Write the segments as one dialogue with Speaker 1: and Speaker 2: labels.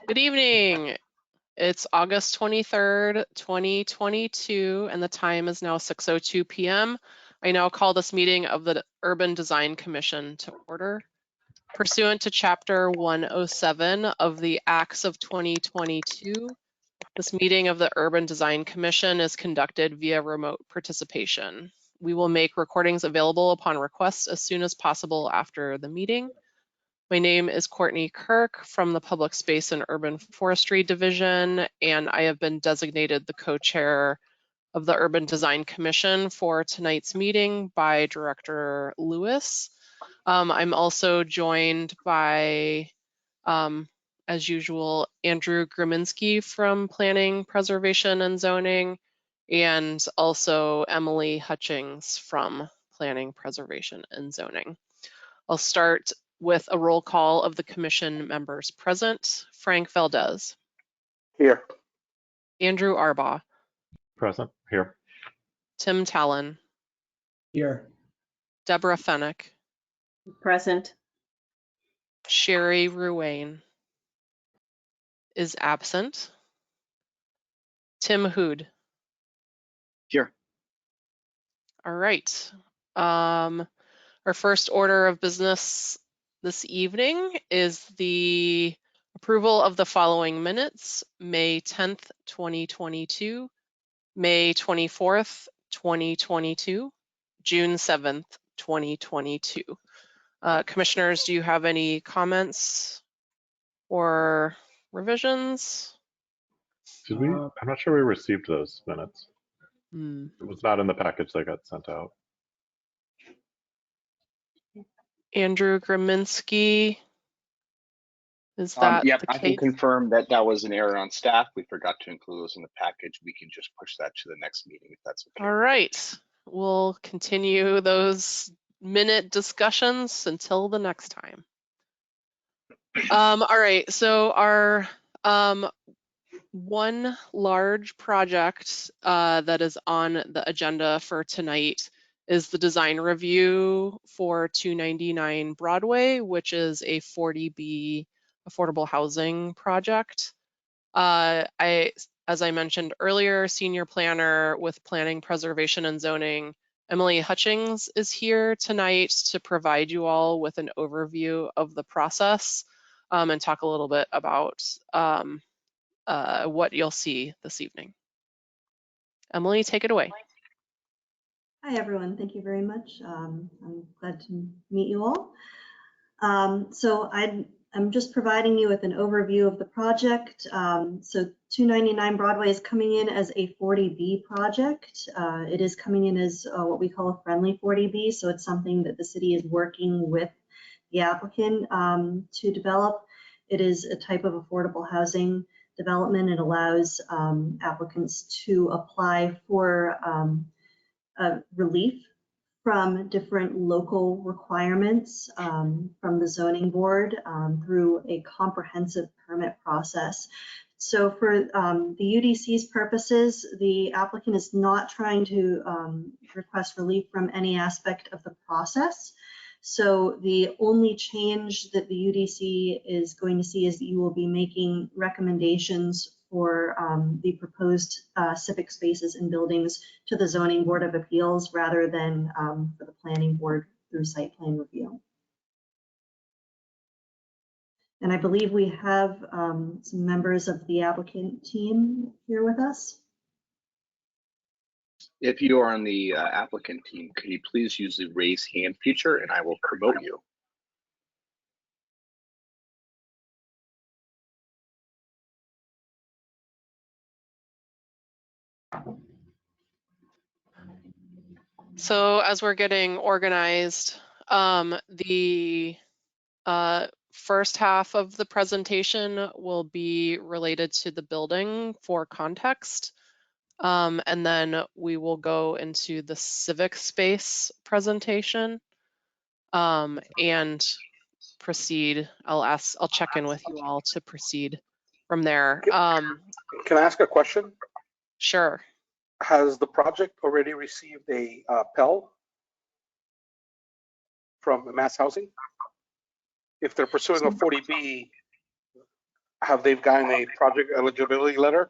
Speaker 1: Good evening. It's August 23rd, 2022, and the time is now 6:02 p.m. I now call this meeting of the Urban Design Commission to order. Pursuant to Chapter 107 of the Acts of 2022, this meeting of the Urban Design Commission is conducted via remote participation. We will make recordings available upon request as soon as possible after the meeting. My name is Courtney Kirk from the Public Space and Urban Forestry Division, and I have been designated the co-chair of the Urban Design Commission for tonight's meeting by Director Lewis. I'm also joined by, as usual, Andrew Graminsky from Planning, Preservation, and Zoning, and also Emily Hutchings from Planning, Preservation, and Zoning. I'll start with a roll call of the commission members present. Frank Valdez.
Speaker 2: Here.
Speaker 1: Andrew Arbaugh.
Speaker 3: Present. Here.
Speaker 1: Tim Talon.
Speaker 4: Here.
Speaker 1: Deborah Fennick.
Speaker 5: Present.
Speaker 1: Sherry Ruane is absent. Tim Hood.
Speaker 2: Here.
Speaker 1: All right. Our first order of business this evening is the approval of the following minutes: May 10th, 2022, May 24th, 2022, June 7th, 2022. Commissioners, do you have any comments or revisions?
Speaker 3: Did we? I'm not sure we received those minutes. It was not in the package that got sent out.
Speaker 1: Andrew Graminsky, is that
Speaker 2: Yep,
Speaker 1: the
Speaker 2: I
Speaker 1: case?
Speaker 2: can confirm that that was an error on staff. We forgot to include those in the package. We can just push that to the next meeting if that's okay.
Speaker 1: All right, we'll continue those minute discussions until the next time. All right, so our one large project that is on the agenda for tonight is the design review for 299 Broadway, which is a 40B affordable housing project. As I mentioned earlier, senior planner with Planning, Preservation, and Zoning, Emily Hutchings, is here tonight to provide you all with an overview of the process and talk a little bit about what you'll see this evening. Emily, take it away.
Speaker 6: Hi, everyone. Thank you very much. I'm glad to meet you all. So I'm just providing you with an overview of the project. So 299 Broadway is coming in as a 40B project. It is coming in as what we call a friendly 40B. So it's something that the city is working with the applicant to develop. It is a type of affordable housing development. It allows applicants to apply for relief from different local requirements from the zoning board through a comprehensive permit process. So for the UDC's purposes, the applicant is not trying to request relief from any aspect of the process. So the only change that the UDC is going to see is that you will be making recommendations for the proposed civic spaces and buildings to the Zoning Board of Appeals rather than for the Planning Board through site plan review. And I believe we have some members of the applicant team here with us.
Speaker 2: If you are on the applicant team, could you please use the raise hand feature and I will promote you.
Speaker 1: So as we're getting organized, the first half of the presentation will be related to the building for context. And then we will go into the civic space presentation and proceed. I'll check in with you all to proceed from there.
Speaker 7: Can I ask a question?
Speaker 1: Sure.
Speaker 7: Has the project already received a Pell from Mass Housing? If they're pursuing a 40B, have they gotten a project eligibility letter?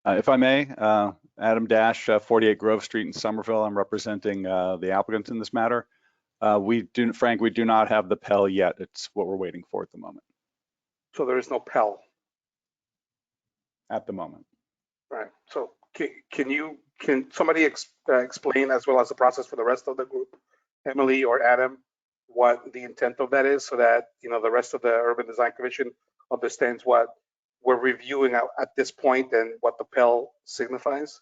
Speaker 4: If I may, Adam Dash, 48 Grove Street in Somerville. I'm representing the applicants in this matter. Frank, we do not have the Pell yet. It's what we're waiting for at the moment.
Speaker 7: So there is no Pell.
Speaker 4: At the moment.
Speaker 7: Right. So can somebody explain, as well as the process for the rest of the group, Emily or Adam, what the intent of that is, so that the rest of the Urban Design Commission understands what we're reviewing at this point and what the Pell signifies?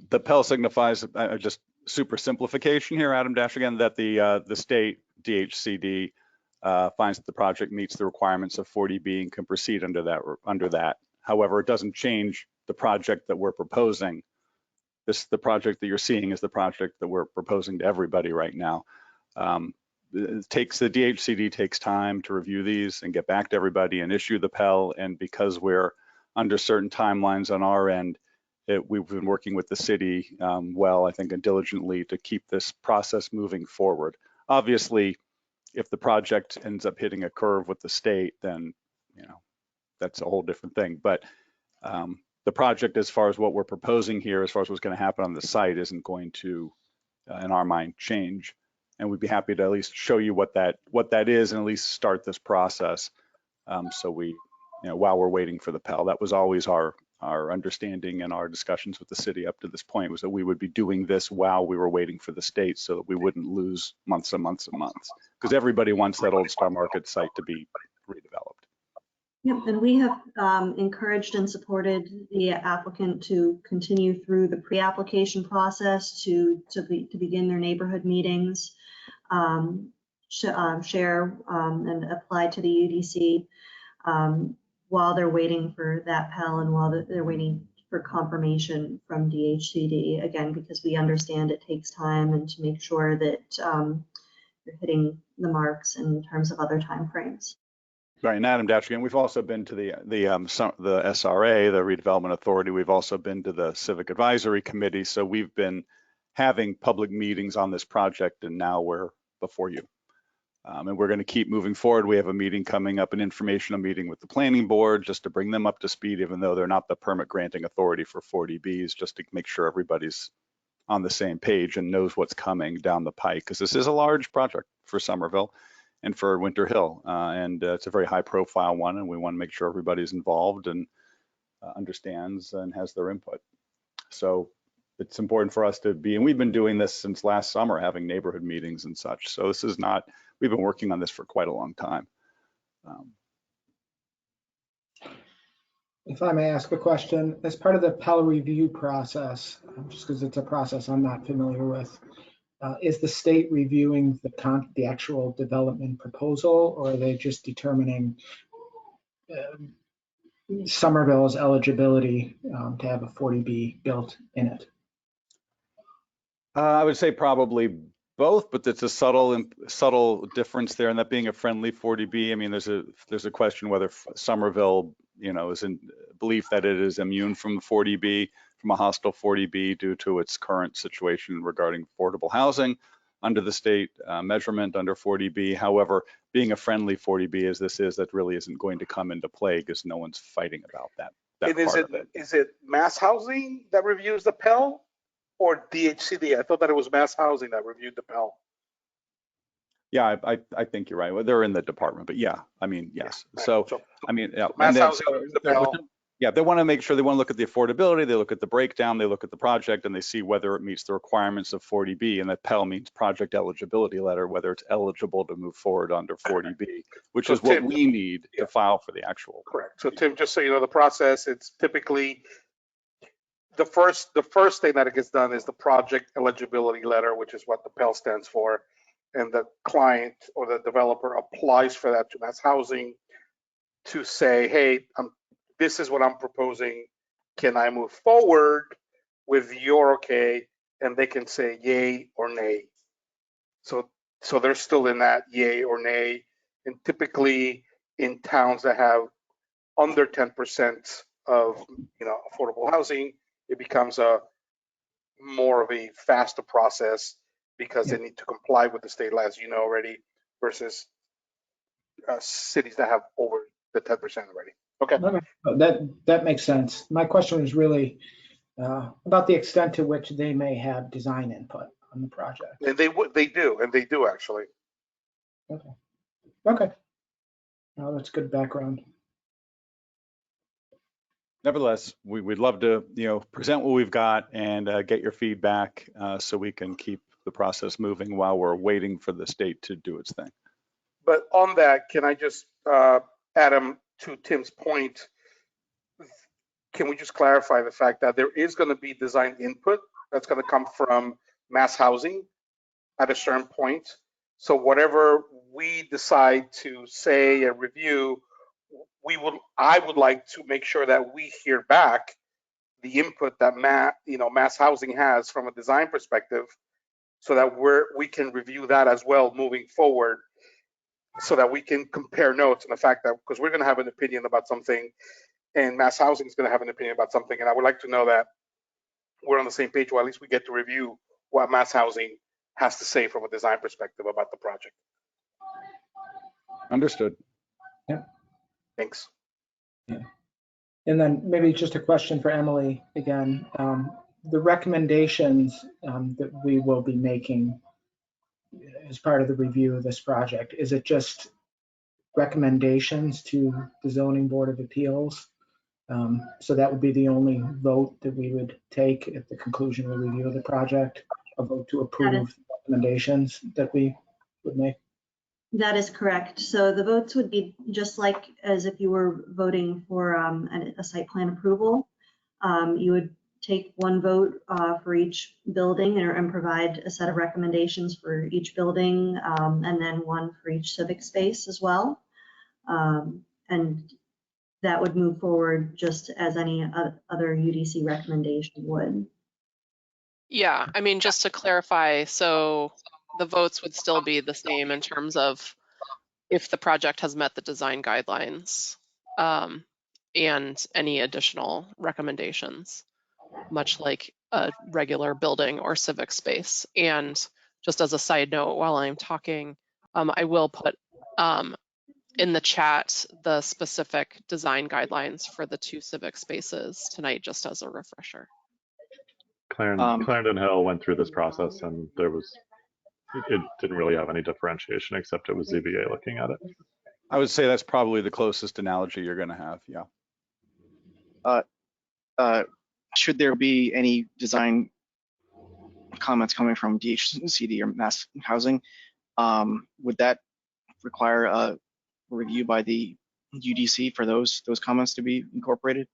Speaker 4: The Pell signifies, just super simplification here, Adam Dash again, that the state DHCD finds that the project meets the requirements of 40B and can proceed under that. However, it doesn't change the project that we're proposing. The project that you're seeing is the project that we're proposing to everybody right now. The DHCD takes time to review these and get back to everybody and issue the Pell. And because we're under certain timelines on our end, we've been working with the city I think, and diligently to keep this process moving forward. Obviously, if the project ends up hitting a curve with the state, then that's a whole different thing. But the project, as far as what we're proposing here, as far as what's going to happen on the site, isn't going to, in our mind, change. And we'd be happy to at least show you what that is and at least start this process. So we, while we're waiting for the Pell, that was always our understanding and our discussions with the city up to this point, was that we would be doing this while we were waiting for the state, so that we wouldn't lose months and months and months, because everybody wants that old Star Market site to be redeveloped.
Speaker 6: Yep, and we have encouraged and supported the applicant to continue through the pre-application process to begin their neighborhood meetings, share and apply to the UDC while they're waiting for that Pell and while they're waiting for confirmation from DHCD, again, because we understand it takes time, and to make sure that you're hitting the marks in terms of other timeframes.
Speaker 4: Right, and Adam Dash again, we've also been to the SRA, the Redevelopment Authority. We've also been to the Civic Advisory Committee. So we've been having public meetings on this project, and now we're before you. And we're going to keep moving forward. We have a meeting coming up, an informational meeting with the Planning Board, just to bring them up to speed, even though they're not the permit granting authority for 40Bs, just to make sure everybody's on the same page and knows what's coming down the pike, because this is a large project for Somerville and for Winter Hill, and it's a very high-profile one, and we want to make sure everybody's involved and understands and has their input. So it's important for us to be, and we've been doing this since last summer, having neighborhood meetings and such. So this is not, we've been working on this for quite a long time.
Speaker 5: If I may ask a question, as part of the Pell review process, just because it's a process I'm not familiar with, is the state reviewing the actual development proposal, or are they just determining Somerville's eligibility to have a 40B built in it?
Speaker 4: I would say probably both, but it's a subtle difference there, and that being a friendly 40B. I mean, there's a question whether Somerville, is in belief that it is immune from 40B, from a hostile 40B, due to its current situation regarding affordable housing under the state measurement under 40B. However, being a friendly 40B as this is, that really isn't going to come into play because no one's fighting about that.
Speaker 7: Is it Mass Housing that reviews the Pell, or DHCD? I thought that it was Mass Housing that reviewed the Pell.
Speaker 4: Yeah, I think you're right. Well, they're in the department, but yeah, I mean, yes.
Speaker 7: Yeah,
Speaker 4: So,
Speaker 7: so
Speaker 4: I mean, yeah.
Speaker 7: Mass Housing reviews the Pell.
Speaker 4: Yeah, they want to make sure, they want to look at the affordability, they look at the breakdown, they look at the project, and they see whether it meets the requirements of 40B, and that Pell means project eligibility letter, whether it's eligible to move forward under 40B, which is what we need to file for the actual.
Speaker 7: Correct. So Tim, just so you know, the process, it's typically the first thing that it gets done is the project eligibility letter, which is what the Pell stands for, and the client or the developer applies for that to Mass Housing to say, hey, this is what I'm proposing. Can I move forward with your okay? And they can say yay or nay. So they're still in that yay or nay. And typically in towns that have under 10% of affordable housing, it becomes a more of a faster process because they need to comply with the state laws, already, versus cities that have over the 10% already. Okay.
Speaker 5: Okay, that makes sense. My question was really about the extent to which they may have design input on the project.
Speaker 7: And they do actually.
Speaker 5: Okay. Oh, that's good background.
Speaker 4: Nevertheless, we'd love to, present what we've got and get your feedback so we can keep the process moving while we're waiting for the state to do its thing.
Speaker 7: But on that, can I just, Adam, to Tim's point, can we just clarify the fact that there is going to be design input that's going to come from Mass Housing at a certain point? So whatever we decide to say and review, I would like to make sure that we hear back the input that Mass Housing has from a design perspective, so that we can review that as well moving forward, so that we can compare notes. And the fact that, because we're going to have an opinion about something and Mass Housing is going to have an opinion about something, and I would like to know that we're on the same page, or at least we get to review what Mass Housing has to say from a design perspective about the project.
Speaker 4: Understood.
Speaker 5: Yeah.
Speaker 7: Thanks.
Speaker 5: Yeah. And then maybe just a question for Emily again. The recommendations that we will be making as part of the review of this project, is it just recommendations to the Zoning Board of Appeals? So that would be the only vote that we would take at the conclusion of the review of the project, a vote to approve recommendations that we would make?
Speaker 6: That is correct. So the votes would be just like as if you were voting for a site plan approval. You would take one vote for each building and provide a set of recommendations for each building, and then one for each civic space as well. And that would move forward just as any other UDC recommendation would.
Speaker 1: Yeah, I mean, just to clarify, so the votes would still be the same in terms of if the project has met the design guidelines, and any additional recommendations, much like a regular building or civic space. And just as a side note, while I'm talking, I will put in the chat the specific design guidelines for the 2 civic spaces tonight, just as a refresher.
Speaker 3: Clarendon Hill went through this process, and it didn't really have any differentiation, except it was ZBA looking at it.
Speaker 4: I would say that's probably the closest analogy you're going to have. Yeah.
Speaker 8: Should there be any design comments coming from DHCD or Mass Housing, would that require a review by the UDC for those comments to be incorporated?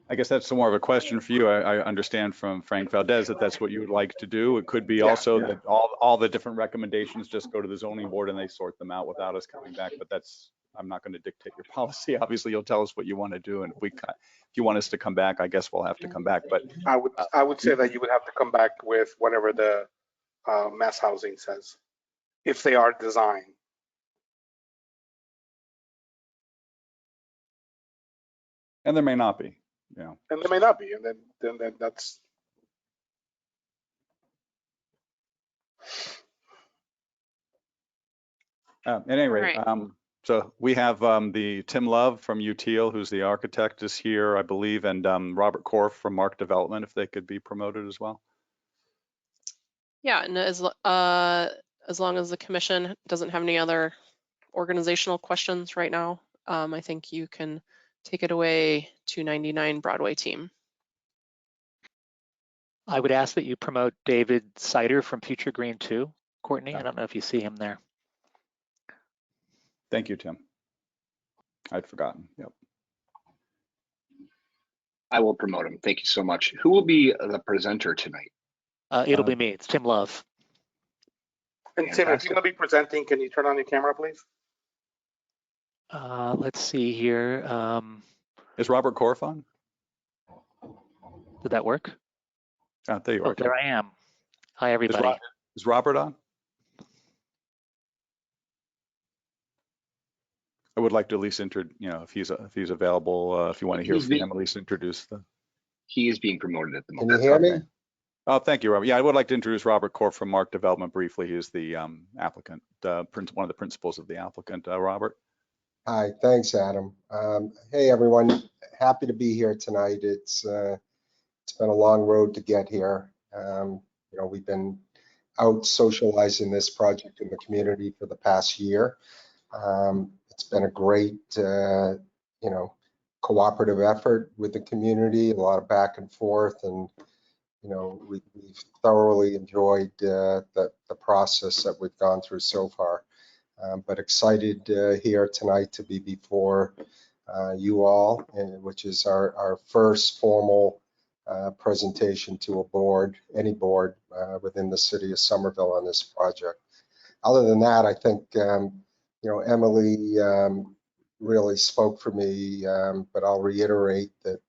Speaker 4: I guess that's more of a question for you. I understand from Frank Valdez that that's what you would like to do. It could be that all the different recommendations just go to the zoning board and they sort them out without us coming back. But I'm not going to dictate your policy. Obviously, you'll tell us what you want to do, and if you want us to come back, I guess we'll have to come back. But
Speaker 7: I would say that you would have to come back with whatever the Mass Housing says, if they are design.
Speaker 4: And there may not be.
Speaker 7: And there may not be, and then that's.
Speaker 4: At any rate, so we have the Tim Love from UTEAL, who's the architect, is here, I believe, and Robert Korf from Mark Development, if they could be promoted as well.
Speaker 1: Yeah, and as long as the commission doesn't have any other organizational questions right now, I think you can take it away, 299 Broadway team.
Speaker 9: I would ask that you promote David Sider from Future Green 2. Courtney, I don't know if you see him there.
Speaker 4: Thank you, Tim. I'd forgotten. Yep.
Speaker 2: I will promote him. Thank you so much. Who will be the presenter tonight?
Speaker 9: It'll be me. It's Tim Love.
Speaker 7: And Tim, if you're going to be presenting, can you turn on your camera, please?
Speaker 9: Let's see here.
Speaker 4: Is Robert Korf on?
Speaker 9: Did that work?
Speaker 4: Oh, there you are.
Speaker 9: There I am. Hi, everybody.
Speaker 4: Is Robert on? I would like to at least if he's available, if you want to hear from him, at least introduce the.
Speaker 2: He is being promoted at the
Speaker 10: Can
Speaker 2: moment.
Speaker 10: you hear me?
Speaker 4: Oh, thank you, Robert. Yeah, I would like to introduce Robert Korf from Mark Development briefly. He is the applicant, one of the principals of the applicant. Robert?
Speaker 10: Hi, thanks, Adam. Hey, everyone. Happy to be here tonight. It's been a long road to get here. We've been out socializing this project in the community for the past year. It's been a great, cooperative effort with the community, a lot of back and forth, and we've thoroughly enjoyed the process that we've gone through so far. But excited here tonight to be before you all, which is our first formal presentation to a board, any board within the city of Somerville on this project. Other than that, I think, Emily really spoke for me, but I'll reiterate that,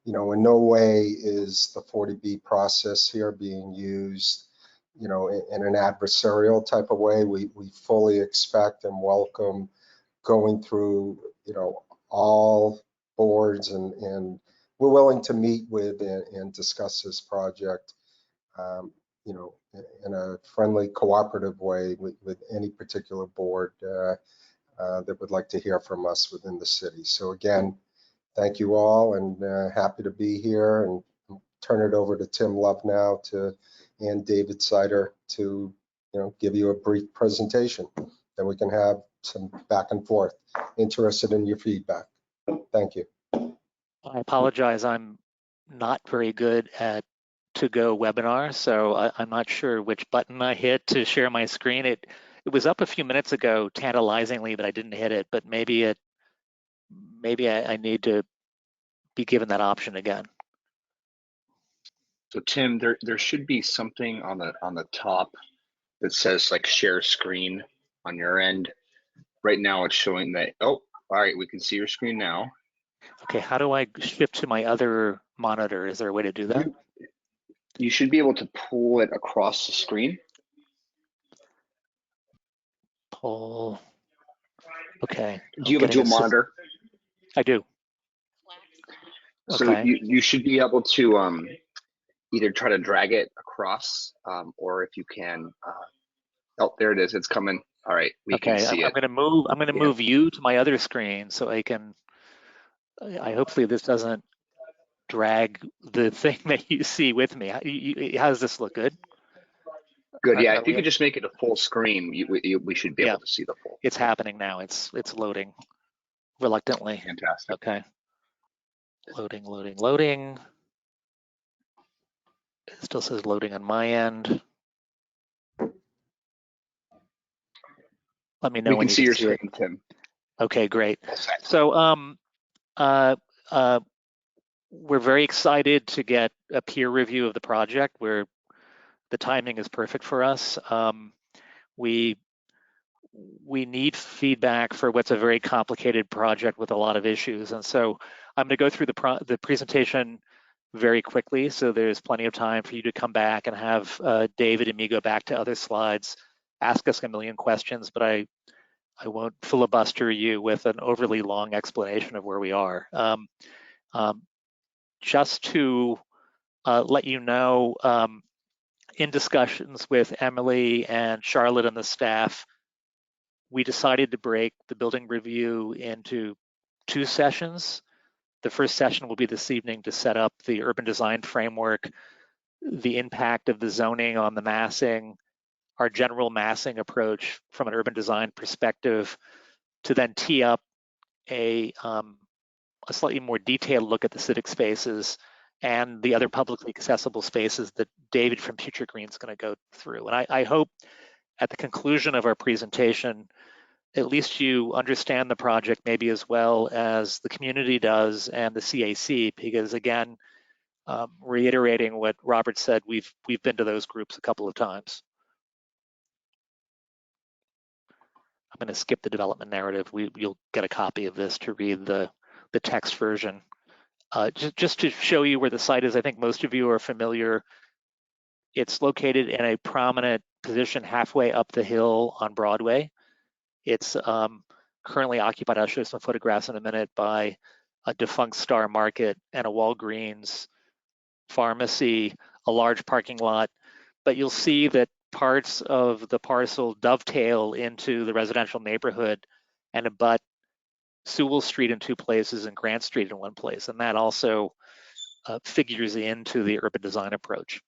Speaker 10: in no way is the 40B process here being used in an adversarial type of way. We fully expect and welcome going through, all boards, and we're willing to meet with and discuss this project, in a friendly, cooperative way with any particular board that would like to hear from us within the city. So again, thank you all, and happy to be here, and turn it over to Tim Love now and David Sider to give you a brief presentation. Then we can have some back and forth. Interested in your feedback. Thank you.
Speaker 9: I apologize. I'm not very good at to-go webinar, so I'm not sure which button I hit to share my screen. It was up a few minutes ago, tantalizingly, but I didn't hit it. But maybe I need to be given that option again.
Speaker 2: So Tim, there should be something on the top that says like share screen on your end. Right now it's showing that, oh, all right, we can see your screen now.
Speaker 9: Okay, how do I shift to my other monitor? Is there a way to do that?
Speaker 2: You should be able to pull it across the screen.
Speaker 9: Pull. Okay.
Speaker 2: Do you have a dual monitor?
Speaker 9: I do.
Speaker 2: So
Speaker 9: Okay.
Speaker 2: you should be able to either try to drag it across, or if you can, oh, there it is. It's coming. All right, we can see it.
Speaker 9: I'm going to move you to my other screen so I can. Hopefully this doesn't drag the thing that you see with me. How does this look? Good.
Speaker 2: Good. Yeah. If you could just make it a full screen, we should be able to see the full.
Speaker 9: It's happening now. It's loading reluctantly.
Speaker 2: Fantastic.
Speaker 9: Okay. Loading. It still says loading on my end. Let me know
Speaker 2: we
Speaker 9: when
Speaker 2: can
Speaker 9: you
Speaker 2: see your
Speaker 9: see
Speaker 2: screen, Tim.
Speaker 9: Okay, great. So we're very excited to get a peer review of the project where the timing is perfect for us. We need feedback for what's a very complicated project with a lot of issues. And so I'm going to go through the presentation very quickly, so there's plenty of time for you to come back and have David and me go back to other slides, ask us a million questions, but I won't filibuster you with an overly long explanation of where we are. Just to let you know, in discussions with Emily and Charlotte and the staff, we decided to break the building review into 2 sessions. The first session will be this evening to set up the urban design framework, the impact of the zoning on the massing, our general massing approach from an urban design perspective, to then tee up a slightly more detailed look at the civic spaces and the other publicly accessible spaces that David from Future Green is going to go through. And I hope at the conclusion of our presentation, at least you understand the project maybe as well as the community does and the CAC, because again, reiterating what Robert said, we've been to those groups a couple of times. I'm going to skip the development narrative. You'll get a copy of this to read the text version. Just to show you where the site is, I think most of you are familiar. It's located in a prominent position halfway up the hill on Broadway. It's currently occupied, I'll show you some photographs in a minute, by a defunct Star Market and a Walgreens pharmacy, a large parking lot, but you'll see that parts of the parcel dovetail into the residential neighborhood and abut Sewell Street in 2 places and Grant Street in 1 place. And that also figures into the urban design approach.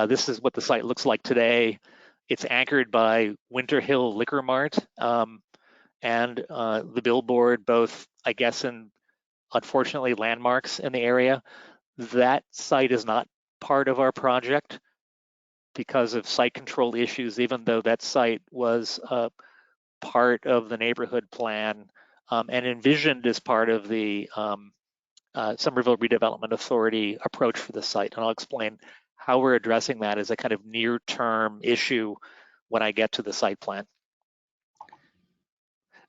Speaker 9: This is what the site looks like today. It's anchored by Winter Hill Liquor Mart and the billboard, both, I guess, in unfortunately landmarks in the area. That site is not part of our project because of site control issues, even though that site was part of the neighborhood plan and envisioned as part of the Somerville Redevelopment Authority approach for the site. And I'll explain how we're addressing that as a kind of near-term issue when I get to the site plan.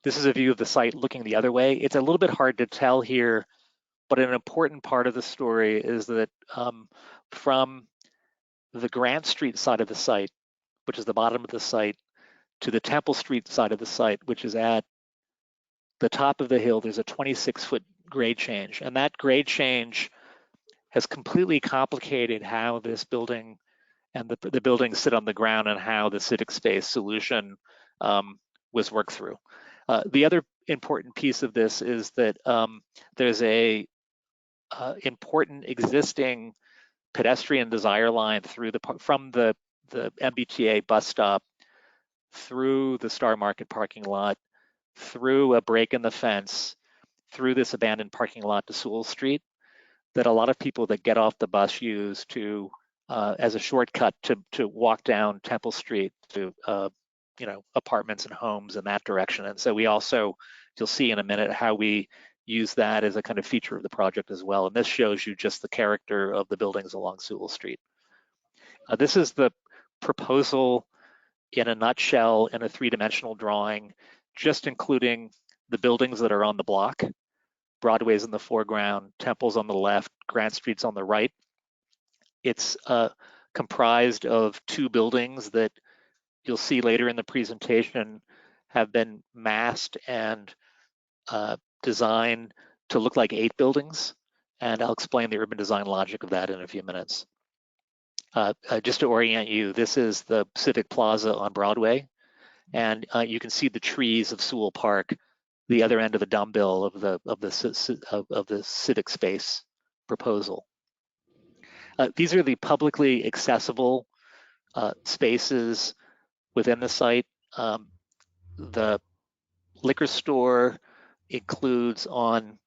Speaker 9: This is a view of the site looking the other way. It's a little bit hard to tell here, but an important part of the story is that from the Grant Street side of the site, which is the bottom of the site, to the Temple Street side of the site, which is at the top of the hill, there's a 26-foot grade change. And that grade change has completely complicated how this building and the buildings sit on the ground and how the civic space solution was worked through. The other important piece of this is that there's a important existing pedestrian desire line through from the MBTA bus stop through the Star Market parking lot, through a break in the fence, through this abandoned parking lot to Sewell Street, that a lot of people that get off the bus use to as a shortcut to walk down Temple Street to apartments and homes in that direction. And so we also, you'll see in a minute how we use that as a kind of feature of the project as well. And this shows you just the character of the buildings along Sewell Street. This is the proposal in a nutshell in a 3-dimensional drawing, just including the buildings that are on the block. Broadway's in the foreground, Temple's on the left, Grant Street's on the right. It's comprised of 2 buildings that you'll see later in the presentation have been massed and designed to look like 8 buildings. And I'll explain the urban design logic of that in a few minutes. Just to orient you, this is the Civic Plaza on Broadway. And you can see the trees of Sewell Park, the other end of the dumbbell of the civic space proposal. These are the publicly accessible spaces within the site. The liquor store includes on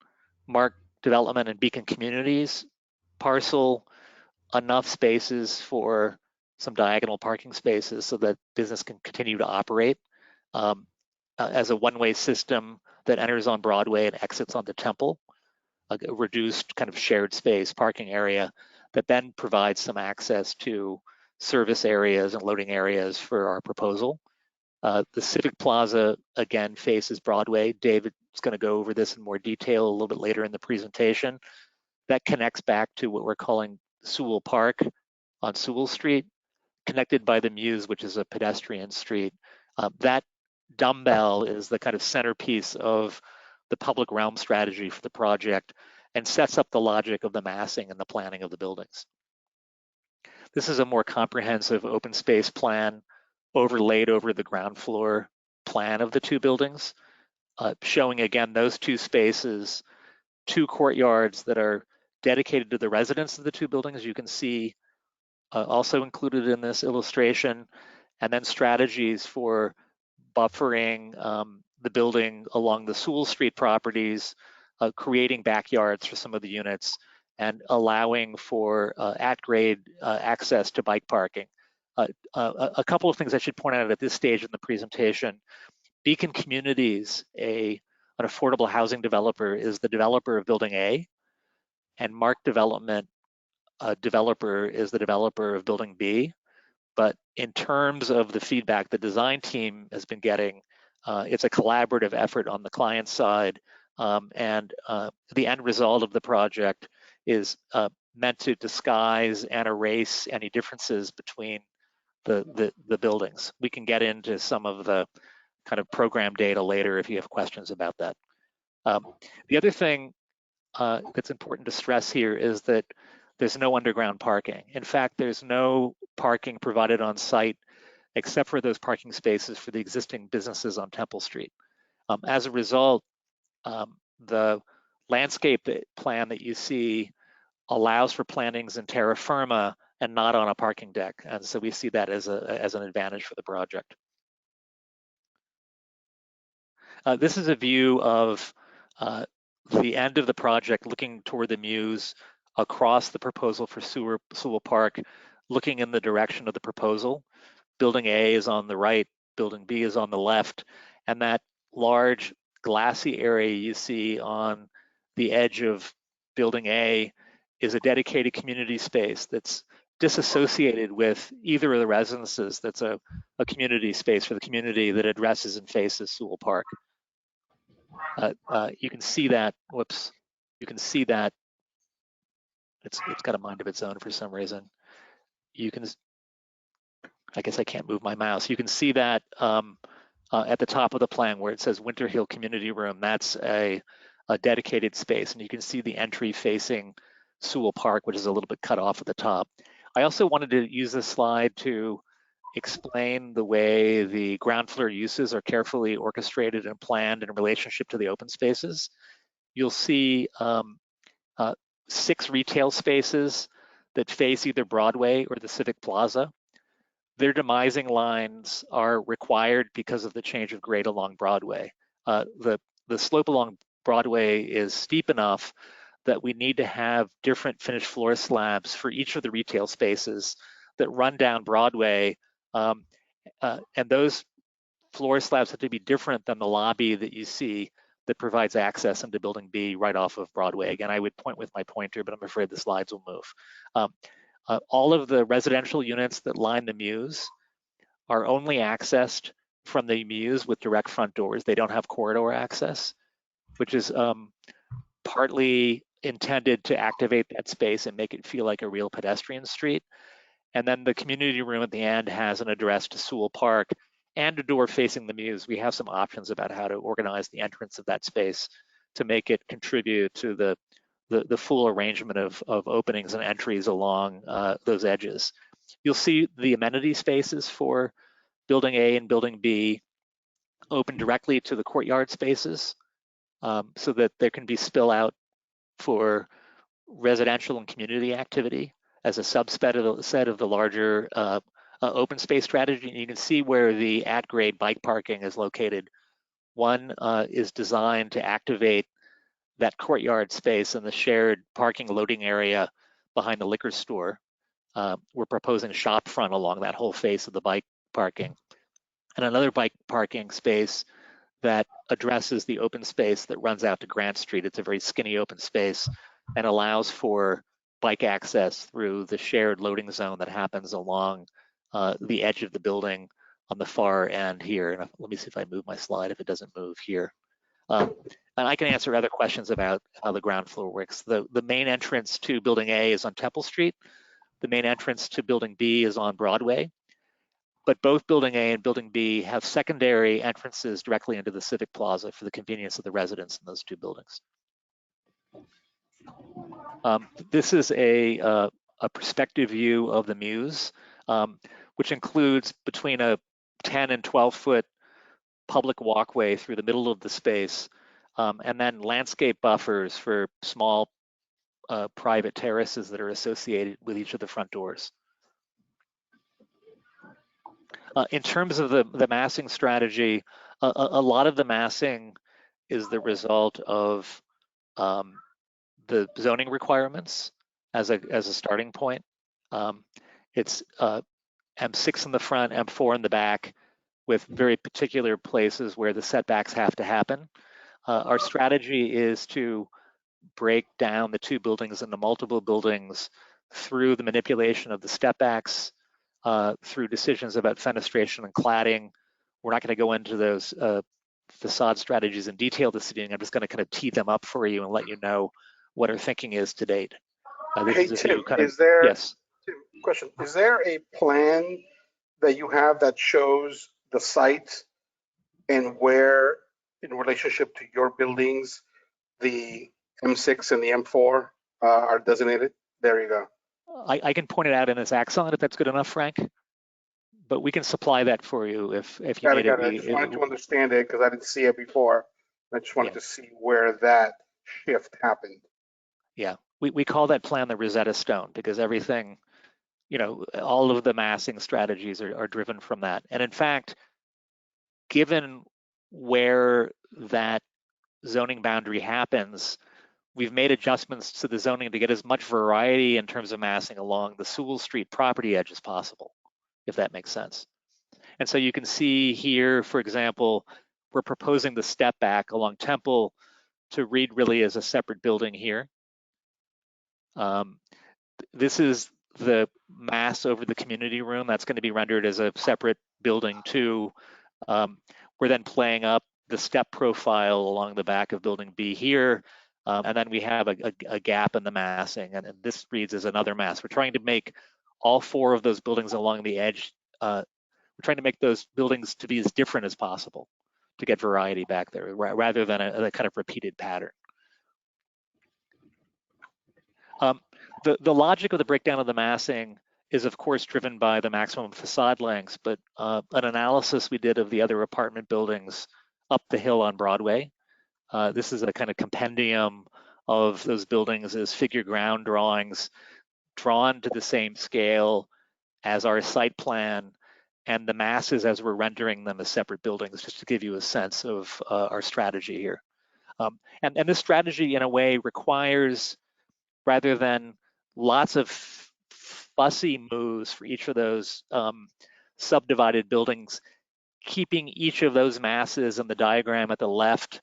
Speaker 9: Mark Development and Beacon Communities parcel enough spaces for some diagonal parking spaces so that business can continue to operate as a one-way system that enters on Broadway and exits onto Temple, a reduced kind of shared space parking area that then provides some access to service areas and loading areas for our proposal. The Civic Plaza, again, faces Broadway. David's going to go over this in more detail a little bit later in the presentation. That connects back to what we're calling Sewell Park on Sewell Street, connected by the Muse, which is a pedestrian street. That dumbbell is the kind of centerpiece of the public realm strategy for the project and sets up the logic of the massing and the planning of the buildings. This is a more comprehensive open space plan overlaid over the ground floor plan of the 2 buildings, showing again those 2 spaces, 2 courtyards that are dedicated to the residents of the 2 buildings. You can see also included in this illustration, and then strategies for buffering the building along the Sewell Street properties, creating backyards for some of the units, and allowing for at-grade access to bike parking. A couple of things I should point out at this stage in the presentation. Beacon Communities, an affordable housing developer, is the developer of Building A, and Mark Development developer is the developer of Building B. But in terms of the feedback the design team has been getting, it's a collaborative effort on the client side, and the end result of the project is meant to disguise and erase any differences between the buildings. We can get into some of the kind of program data later if you have questions about that. The other thing that's important to stress here is that there's no underground parking. In fact, there's no parking provided on site except for those parking spaces for the existing businesses on Temple Street. As a result, the landscape plan that you see allows for plantings in terra firma and not on a parking deck. And so we see that as an advantage for the project. This is a view of the end of the project looking toward the Muse across the proposal for Sewell Park, looking in the direction of the proposal. Building A is on the right, building B is on the left, and that large glassy area you see on the edge of building A is a dedicated community space that's disassociated with either of the residences. That's a community space for the community that addresses and faces Sewell Park. You can see that, whoops, you can see that it's got a mind of its own for some reason. You can, I guess I can't move my mouse. You can see that at the top of the plan where it says Winter Hill Community Room. That's a dedicated space, and you can see the entry facing Sewell Park, which is a little bit cut off at the top. I also wanted to use this slide to explain the way the ground floor uses are carefully orchestrated and planned in relationship to the open spaces. You'll see 6 retail spaces that face either Broadway or the Civic Plaza. Their demising lines are required because of the change of grade along Broadway. The slope along Broadway is steep enough that we need to have different finished floor slabs for each of the retail spaces that run down Broadway. And those floor slabs have to be different than the lobby that you see that provides access into building B right off of Broadway. Again, I would point with my pointer, but I'm afraid the slides will move. All of the residential units that line the Muse are only accessed from the Muse with direct front doors. They don't have corridor access, which is partly intended to activate that space and make it feel like a real pedestrian street. And then the community room at the end has an address to Sewell Park and a door facing the Muse. We have some options about how to organize the entrance of that space to make it contribute to the full arrangement of openings and entries along those edges. You'll see the amenity spaces for building A and building B open directly to the courtyard spaces so that there can be spill out for residential and community activity as a subset of the larger open space strategy. And you can see where the at-grade bike parking is located. One is designed to activate that courtyard space and the shared parking loading area behind the liquor store. We're proposing shop front along that whole face of the bike parking. And another bike parking space that addresses the open space that runs out to Grant Street. It's a very skinny open space and allows for bike access through the shared loading zone that happens along the edge of the building on the far end here. And let me see if I move my slide, if it doesn't move here. And I can answer other questions about how the ground floor works. The main entrance to building A is on Temple Street. The main entrance to building B is on Broadway. But both building A and building B have secondary entrances directly into the Civic Plaza for the convenience of the residents in those two buildings. This is a perspective view of the Muse, which includes between a 10 and 12 foot public walkway through the middle of the space, and then landscape buffers for small private terraces that are associated with each of the front doors. In terms of the massing strategy, a lot of the massing is the result of the zoning requirements as a starting point. It's M6 in the front, M4 in the back, with very particular places where the setbacks have to happen. Our strategy is to break down the two buildings into multiple buildings through the manipulation of the step backs, through decisions about fenestration and cladding. We're not going to go into those facade strategies in detail this evening. I'm just going to kind of tee them up for you and let you know what our thinking is to date.
Speaker 7: Hey, Tim, yes. Tim, question. Is there a plan that you have that shows the site and where, in relationship to your buildings, the M6 and the M4 are designated? There you go.
Speaker 9: I can point it out in this axon if that's good enough, Frank. But we can supply that for you if you
Speaker 7: Got
Speaker 9: need
Speaker 7: it, got
Speaker 9: it.
Speaker 7: it. I just wanted to understand it because I didn't see it before. I just wanted to see where that shift happened.
Speaker 9: Yeah, we call that plan the Rosetta Stone because everything, you know, all of the massing strategies are driven from that. And in fact, given where that zoning boundary happens, we've made adjustments to the zoning to get as much variety in terms of massing along the Sewell Street property edge as possible, if that makes sense. And so you can see here, for example, we're proposing the step back along Temple to read really as a separate building here. This is the mass over the community room. That's going to be rendered as a separate building too. We're then playing up the step profile along the back of building B here. And then we have a gap in the massing, and this reads as another mass. We're trying to make all four of those buildings along the edge, we're trying to make those buildings to be as different as possible to get variety back there, rather than a kind of repeated pattern. The logic of the breakdown of the massing is of course driven by the maximum facade lengths, but an analysis we did of the other apartment buildings up the hill on Broadway. This is a kind of compendium of those buildings as figure ground drawings drawn to the same scale as our site plan, and the masses as we're rendering them as separate buildings, just to give you a sense of our strategy here. And this strategy in a way requires, rather than lots of fussy moves for each of those subdivided buildings, keeping each of those masses in the diagram at the left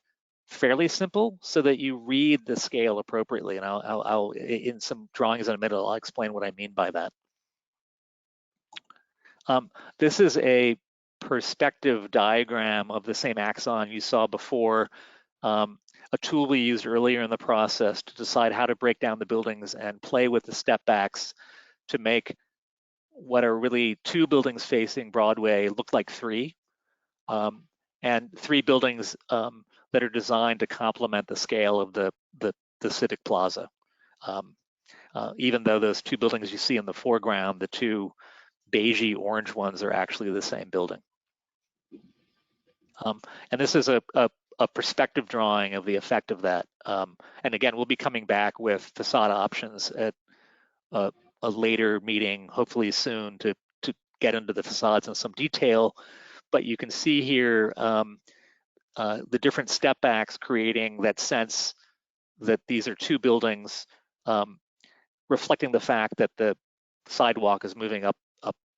Speaker 9: fairly simple so that you read the scale appropriately. And I'll in some drawings in a minute, I'll explain what I mean by that. This is a perspective diagram of the same axon you saw before, a tool we used earlier in the process to decide how to break down the buildings and play with the step backs to make what are really two buildings facing Broadway look like three, and three buildings that are designed to complement the scale of the Civic Plaza. Even though those two buildings you see in the foreground, the two beigey orange ones, are actually the same building. And this is a perspective drawing of the effect of that. And again, we'll be coming back with facade options at a later meeting, hopefully soon, to get into the facades in some detail. But you can see here the different step backs creating that sense that these are two buildings, reflecting the fact that the sidewalk is moving up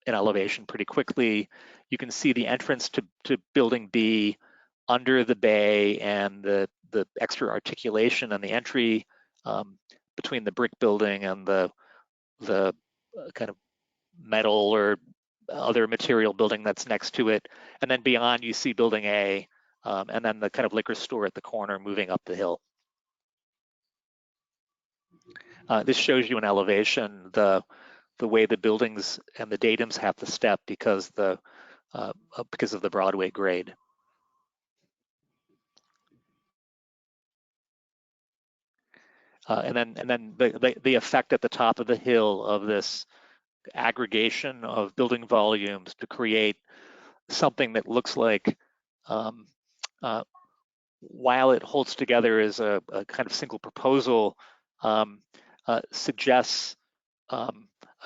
Speaker 9: in elevation pretty quickly. You can see the entrance to building B under the bay and the extra articulation and the entry between the brick building and the kind of metal or other material building that's next to it. And then beyond, you see building A, and then the kind of liquor store at the corner moving up the hill. This shows you an elevation, the way the buildings and the datums have to step because of the Broadway grade. And then the effect at the top of the hill of this aggregation of building volumes to create something that looks like, while it holds together as a kind of single proposal, suggests a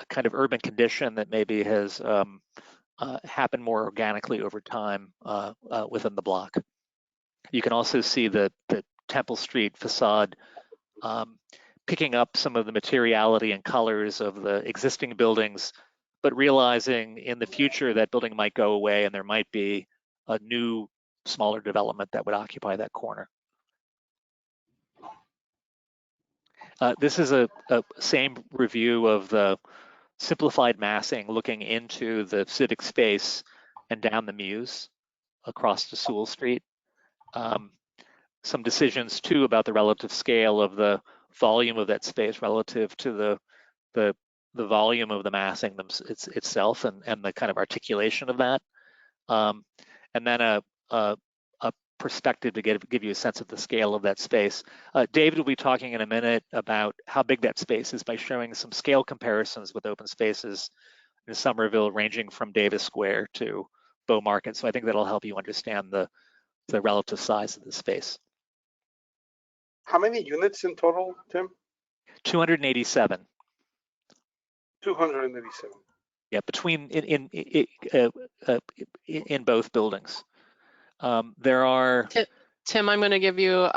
Speaker 9: kind of urban condition that maybe has happened more organically over time within the block. You can also see the Temple Street facade picking up some of the materiality and colors of the existing buildings, but realizing in the future that building might go away and there might be a new, smaller development that would occupy that corner. This is a same review of the simplified massing looking into the civic space and down the Muse across to Sewell Street. Some decisions too about the relative scale of the volume of that space relative to the volume of the massing itself and the kind of articulation of that. And then a perspective to give you a sense of the scale of that space. David will be talking in a minute about how big that space is by showing some scale comparisons with open spaces in Somerville, ranging from Davis Square to Bow Market. So I think that'll help you understand the relative size of the space.
Speaker 7: How many units in total, Tim?
Speaker 9: 287.
Speaker 7: 287.
Speaker 9: Yeah, between in both buildings. There are.
Speaker 1: Tim, I'm going to give you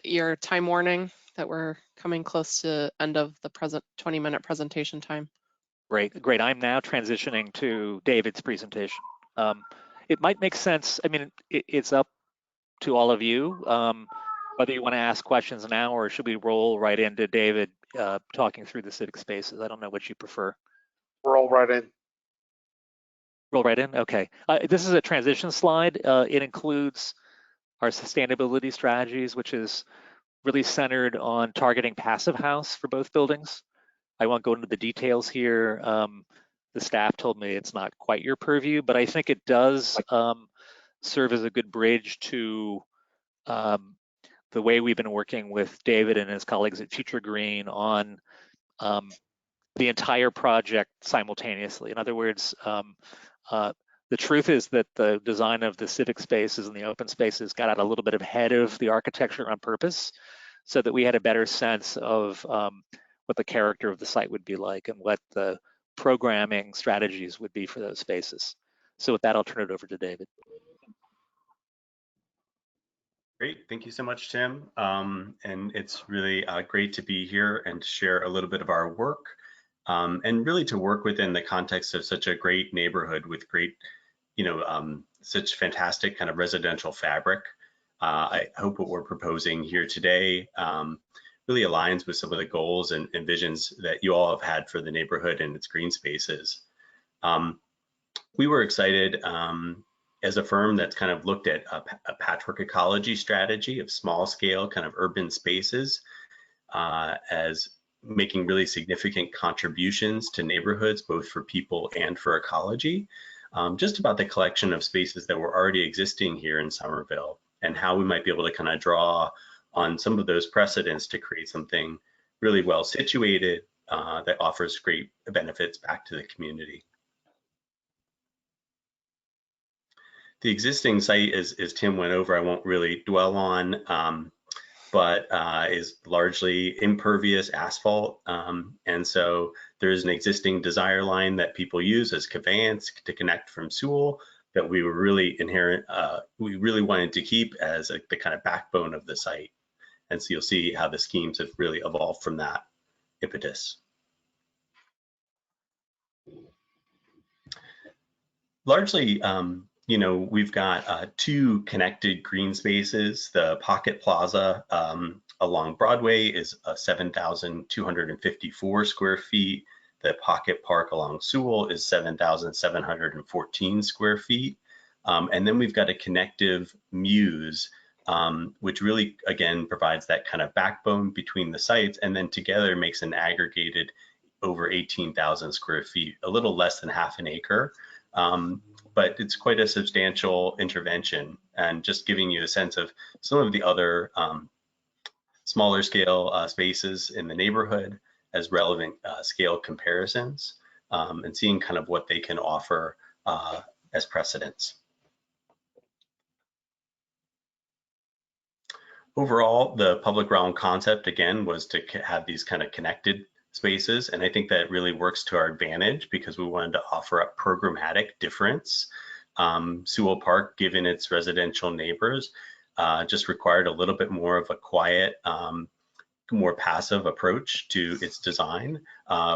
Speaker 1: your time warning that we're coming close to end of the 20-minute presentation time.
Speaker 9: Great. I'm now transitioning to David's presentation. It might make sense. I mean, it's up to all of you whether you want to ask questions now, or should we roll right into David talking through the civic spaces? I don't know what you prefer.
Speaker 7: Roll right in.
Speaker 9: Roll right in? Okay. This is a transition slide. It includes our sustainability strategies, which is really centered on targeting passive house for both buildings. I won't go into the details here. The staff told me it's not quite your purview, but I think it does serve as a good bridge to the way we've been working with David and his colleagues at Future Green on the entire project simultaneously. In other words, the truth is that the design of the civic spaces and the open spaces got out a little bit ahead of the architecture on purpose, so that we had a better sense of what the character of the site would be like and what the programming strategies would be for those spaces. So with that, I'll turn it over to David.
Speaker 11: Great, thank you so much, Tim. And it's really great to be here and share a little bit of our work, and really to work within the context of such a great neighborhood with great, such fantastic kind of residential fabric. I hope what we're proposing here today really aligns with some of the goals and visions that you all have had for the neighborhood and its green spaces. We were excited as a firm that's kind of looked at a patchwork ecology strategy of small scale kind of urban spaces as making really significant contributions to neighborhoods, both for people and for ecology. Just about the collection of spaces that were already existing here in Somerville and how we might be able to kind of draw on some of those precedents to create something really well situated that offers great benefits back to the community. The existing site, as Tim went over, I won't really dwell on, but is largely impervious asphalt. And so there's an existing desire line that people use as conveyance to connect from Sewell that we were really we really wanted to keep as the kind of backbone of the site. And so you'll see how the schemes have really evolved from that impetus. Largely, we've got two connected green spaces. The Pocket Plaza along Broadway is 7,254 square feet. The Pocket Park along Sewell is 7,714 square feet. And then we've got a connective muse, which really, again, provides that kind of backbone between the sites, and then together makes an aggregated over 18,000 square feet, a little less than half an acre. But it's quite a substantial intervention, and just giving you a sense of some of the other smaller scale spaces in the neighborhood as relevant scale comparisons, and seeing kind of what they can offer as precedents. Overall, the public realm concept, again, was to have these kind of connected spaces. And I think that really works to our advantage because we wanted to offer up programmatic difference. Sewell Park, given its residential neighbors, just required a little bit more of a quiet, more passive approach to its design,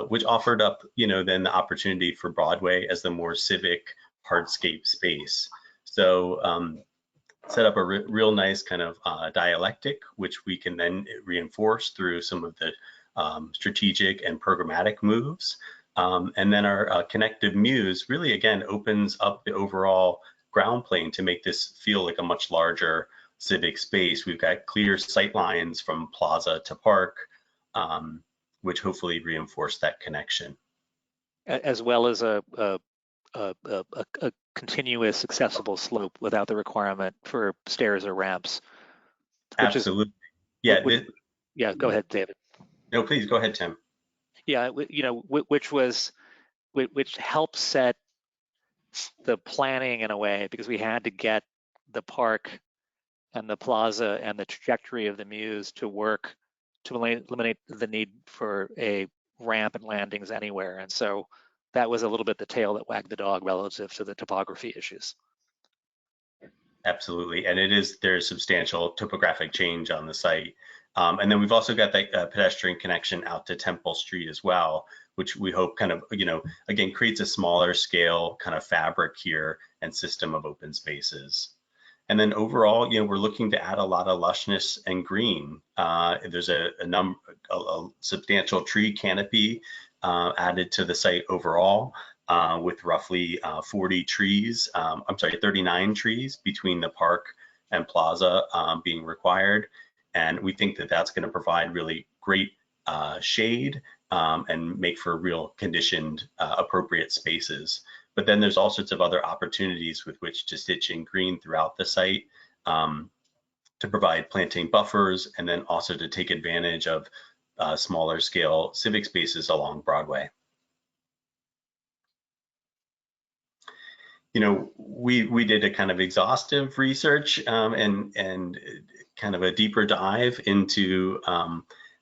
Speaker 11: which offered up, then the opportunity for Broadway as the more civic hardscape space. So set up a real nice kind of dialectic, which we can then reinforce through some of the strategic and programmatic moves. And then our connective muse really, again, opens up the overall ground plane to make this feel like a much larger civic space. We've got clear sight lines from plaza to park, which hopefully reinforce that connection.
Speaker 9: As well as a continuous accessible slope without the requirement for stairs or ramps. Which
Speaker 11: Absolutely.
Speaker 9: Yeah, go ahead, David.
Speaker 11: No, please go ahead, Tim.
Speaker 9: Yeah, which helps set the planning in a way, because we had to get the park and the plaza and the trajectory of the Muse to work to eliminate the need for a ramp and landings anywhere. And so that was a little bit the tail that wagged the dog relative to the topography issues.
Speaker 11: Absolutely, and there's substantial topographic change on the site. And then we've also got that pedestrian connection out to Temple Street as well, which we hope kind of, again, creates a smaller scale kind of fabric here and system of open spaces. And then overall, we're looking to add a lot of lushness and green. There's a substantial tree canopy added to the site overall, with roughly 39 trees between the park and plaza being required. And we think that that's going to provide really great shade and make for real conditioned, appropriate spaces. But then there's all sorts of other opportunities with which to stitch in green throughout the site to provide planting buffers, and then also to take advantage of smaller scale civic spaces along Broadway. We did a kind of exhaustive research and kind of a deeper dive into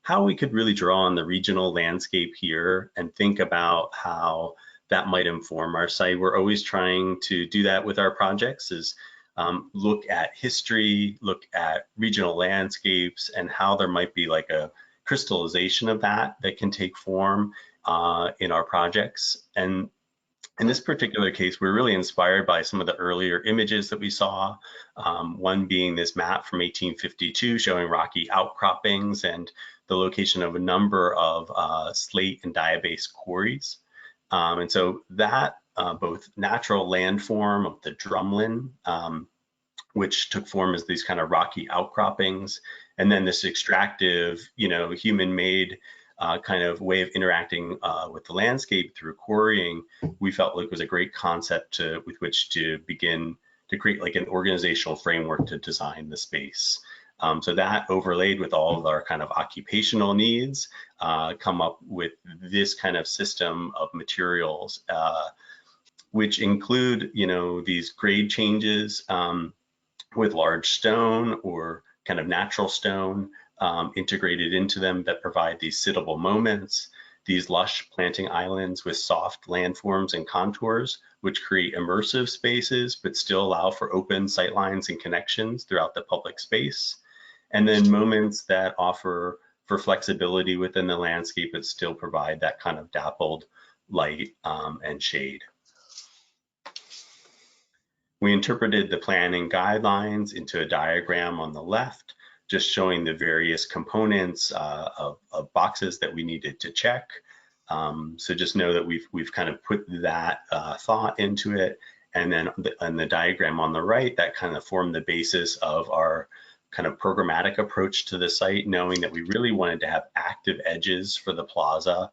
Speaker 11: how we could really draw on the regional landscape here and think about how that might inform our site. We're always trying to do that with our projects, is look at history, look at regional landscapes, and how there might be like a crystallization of that can take form in our projects. And in this particular case, we're really inspired by some of the earlier images that we saw, one being this map from 1852 showing rocky outcroppings and the location of a number of slate and diabase quarries. And so that both natural landform of the drumlin, which took form as these kind of rocky outcroppings, and then this extractive, human-made kind of way of interacting with the landscape through quarrying, we felt like was a great concept with which to begin to create like an organizational framework to design the space. So that overlaid with all of our kind of occupational needs, come up with this kind of system of materials, which include, these grade changes with large stone or kind of natural stone integrated into them that provide these sittable moments, these lush planting islands with soft landforms and contours, which create immersive spaces, but still allow for open sightlines and connections throughout the public space. And then moments that offer for flexibility within the landscape, but still provide that kind of dappled light and shade. We interpreted the planning guidelines into a diagram on the left, just showing the various components of boxes that we needed to check. So just know that we've kind of put that thought into it. And then the diagram on the right, that kind of formed the basis of our kind of programmatic approach to the site, knowing that we really wanted to have active edges for the plaza,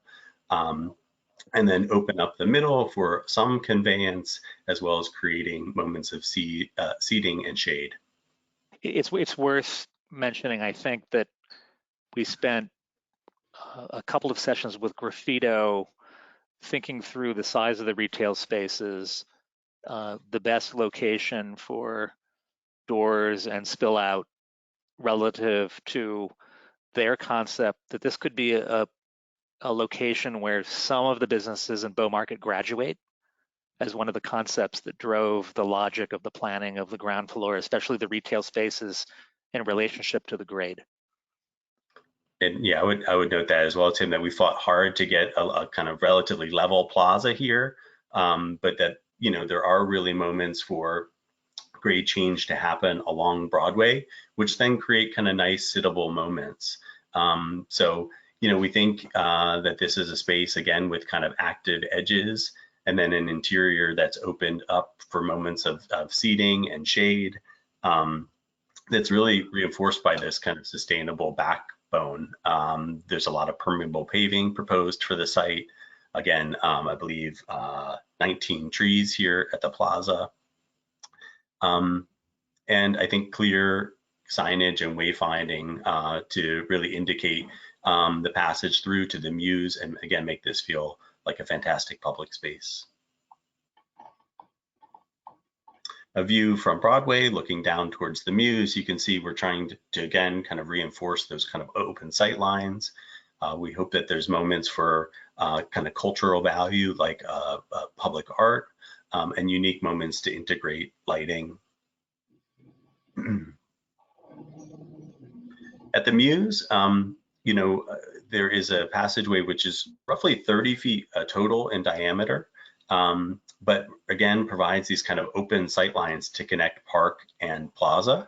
Speaker 11: and then open up the middle for some conveyance, as well as creating moments of seating and shade.
Speaker 9: It's worth mentioning, I think, that we spent a couple of sessions with Graffito thinking through the size of the retail spaces, the best location for doors and spill out relative to their concept that this could be a location where some of the businesses in Beaumarket graduate, as one of the concepts that drove the logic of the planning of the ground floor, especially the retail spaces in relationship to the grade.
Speaker 11: And yeah, I would note that as well, Tim, that we fought hard to get a kind of relatively level plaza here, but that, there are really moments for grade change to happen along Broadway, which then create kind of nice sittable moments. So, we think that this is a space, again, with kind of active edges, and then an interior that's opened up for moments of seating and shade, that's really reinforced by this kind of sustainable backbone. There's a lot of permeable paving proposed for the site, Again, I believe 19 trees here at the plaza. And I think clear signage and wayfinding to really indicate the passage through to the Muse, and again, make this feel like a fantastic public space. A view from Broadway looking down towards the Muse, you can see we're trying to again kind of reinforce those kind of open sight lines. We hope that there's moments for kind of cultural value like public art and unique moments to integrate lighting. At the Muse, you know, there is a passageway which is roughly 30 feet total in diameter. But again, provides these kind of open sight lines to connect park and plaza.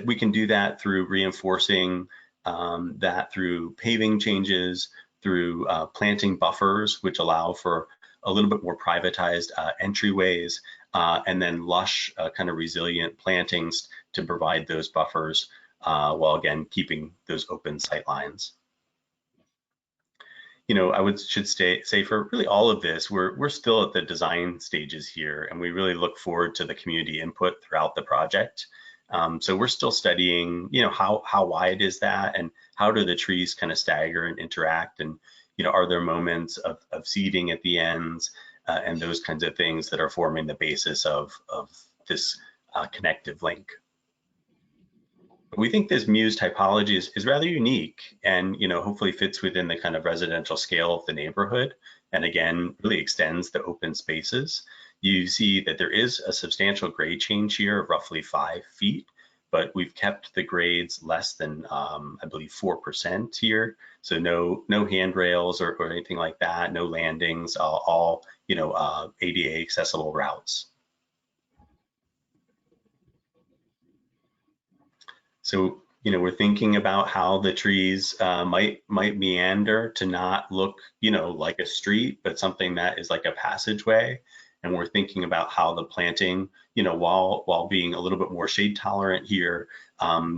Speaker 11: We can do that through reinforcing that through paving changes, through planting buffers, which allow for a little bit more privatized entryways, and then lush kind of resilient plantings to provide those buffers while again keeping those open sight lines. You know, I should say for really all of this, we're still at the design stages here, and we really look forward to the community input throughout the project. So we're still studying, you know, how wide is that, and how do the trees kind of stagger and interact, and you know, are there moments of seeding at the ends, and those kinds of things that are forming the basis of this connective link. We think this Muse typology is rather unique, and you know, hopefully fits within the kind of residential scale of the neighborhood, and again really extends the open spaces. You see that there is a substantial grade change here of roughly 5 feet, but we've kept the grades less than I believe 4% here, so no handrails or anything like that, no landings, all you know, ADA accessible routes. So, you know, we're thinking about how the trees might meander to not look, you know, like a street, but something that is like a passageway. And we're thinking about how the planting, you know, while being a little bit more shade tolerant here,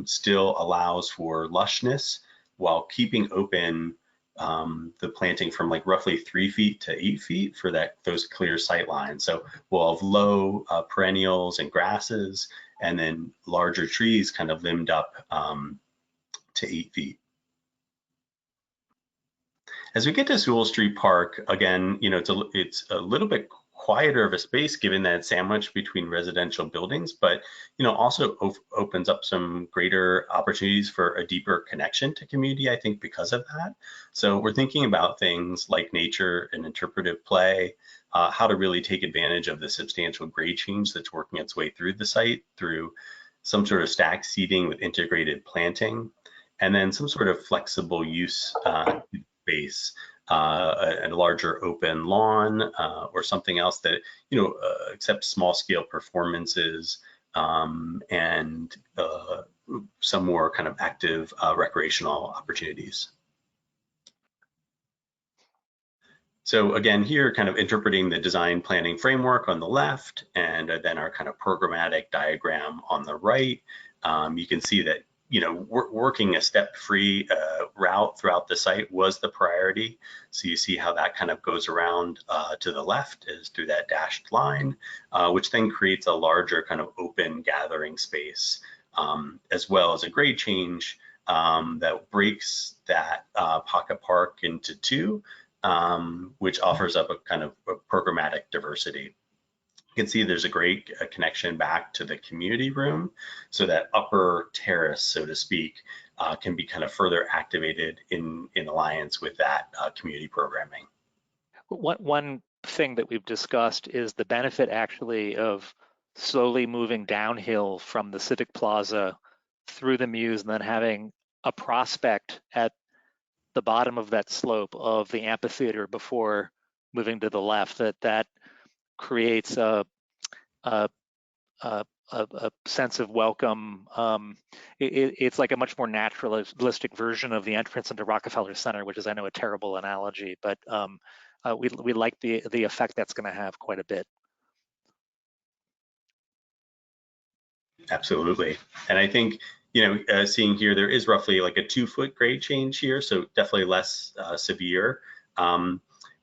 Speaker 11: still allows for lushness while keeping open the planting from like roughly 3 feet to 8 feet for those clear sight lines. So we'll have low perennials and grasses, and then larger trees kind of limbed up to 8 feet. As we get to Sewell Street Park, again, you know, it's a little bit quieter of a space given that it's sandwiched between residential buildings, but you know, also opens up some greater opportunities for a deeper connection to community, I think, because of that. So we're thinking about things like nature and interpretive play, how to really take advantage of the substantial grade change that's working its way through the site through some sort of stacked seating with integrated planting, and then some sort of flexible use space, a larger open lawn or something else that, you know, accepts small scale performances and some more kind of active recreational opportunities. So again, here kind of interpreting the design planning framework on the left, and then our kind of programmatic diagram on the right. You can see that, you know, working a step-free route throughout the site was the priority. So you see how that kind of goes around to the left is through that dashed line, which then creates a larger kind of open gathering space, as well as a grade change that breaks that pocket park into two, which offers up a kind of a programmatic diversity. You can see there's a great connection back to the community room, so that upper terrace, so to speak, can be kind of further activated in alliance with that community programming.
Speaker 9: One thing that we've discussed is the benefit actually of slowly moving downhill from the Civic Plaza through the Muse and then having a prospect at the bottom of that slope of the amphitheater before moving to the left. That creates a sense of welcome. It's like a much more naturalistic version of the entrance into Rockefeller Center, which is, I know, a terrible analogy, but we like the effect that's going to have quite a bit.
Speaker 11: Absolutely, and I think, you know, seeing here, there is roughly like a 2-foot grade change here, so definitely less severe.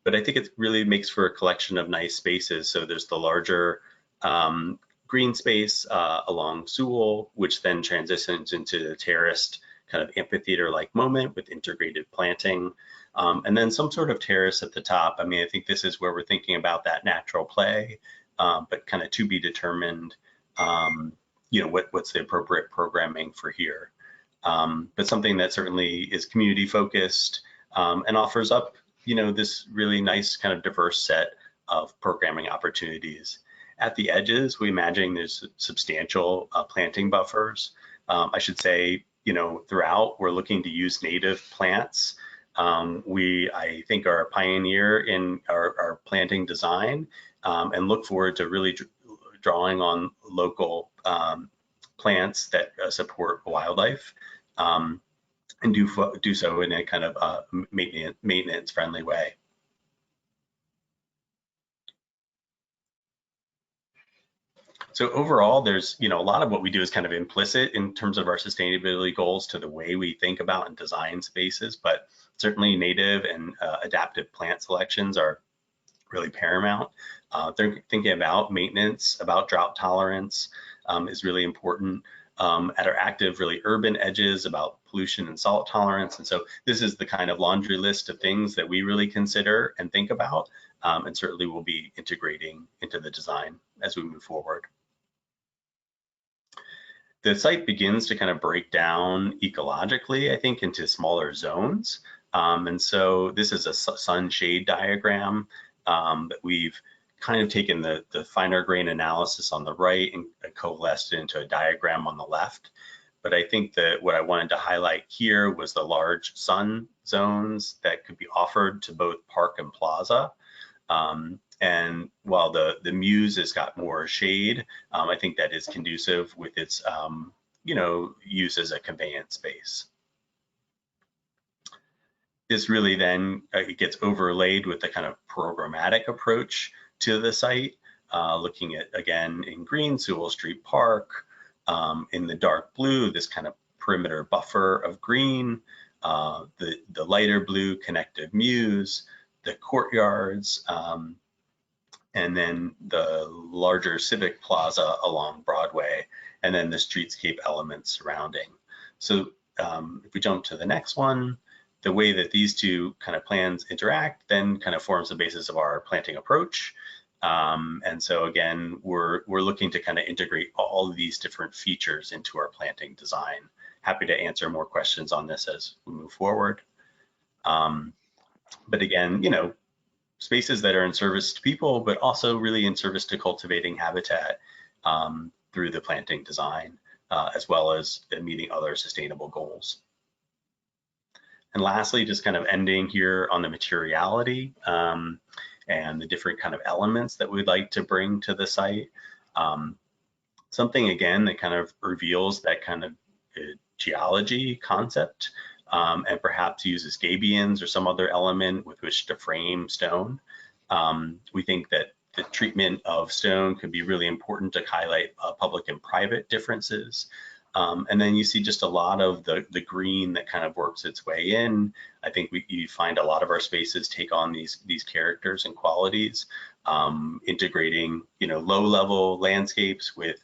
Speaker 11: But I think it really makes for a collection of nice spaces. So there's the larger green space along Sewell, which then transitions into the terraced kind of amphitheater-like moment with integrated planting. And then some sort of terrace at the top. I mean, I think this is where we're thinking about that natural play, but kind of to be determined, what's the appropriate programming for here. But something that certainly is community focused and offers up, this really nice kind of diverse set of programming opportunities. At the edges, we imagine there's substantial planting buffers. I should say, throughout, we're looking to use native plants. I think, are a pioneer in our planting design and look forward to really drawing on local plants that support wildlife and do so in a kind of maintenance friendly way. So overall, there's, a lot of what we do is kind of implicit in terms of our sustainability goals to the way we think about and design spaces, but certainly native and adaptive plant selections are really paramount. They're thinking about maintenance, about drought tolerance is really important. At our active, really urban edges, about pollution and salt tolerance. And so this is the kind of laundry list of things that we really consider and think about, and certainly will be integrating into the design as we move forward. The site begins to kind of break down ecologically, I think, into smaller zones. And so this is a sun-shade diagram that we've kind of taken the finer grain analysis on the right and coalesced it into a diagram on the left. But I think that what I wanted to highlight here was the large sun zones that could be offered to both park and plaza. And while the Muse has got more shade, I think that is conducive with its, use as a conveyance space. This really then it gets overlaid with the kind of programmatic approach to the site, looking at, again, in green, Sewell Street Park, in the dark blue, this kind of perimeter buffer of green, the lighter blue connective Muse, the courtyards, and then the larger civic plaza along Broadway, and then the streetscape elements surrounding. So if we jump to the next one, the way that these two kind of plans interact then kind of forms the basis of our planting approach. And so again, we're looking to kind of integrate all of these different features into our planting design. Happy to answer more questions on this as we move forward. But again, spaces that are in service to people, but also really in service to cultivating habitat through the planting design, as well as meeting other sustainable goals. And lastly, just kind of ending here on the materiality and the different kind of elements that we'd like to bring to the site. Something, again, that kind of reveals that kind of geology concept and perhaps uses gabions or some other element with which to frame stone. We think that the treatment of stone can be really important to highlight public and private differences. And then you see just a lot of the green that kind of works its way in. I think you find a lot of our spaces take on these characters and qualities, integrating low-level landscapes with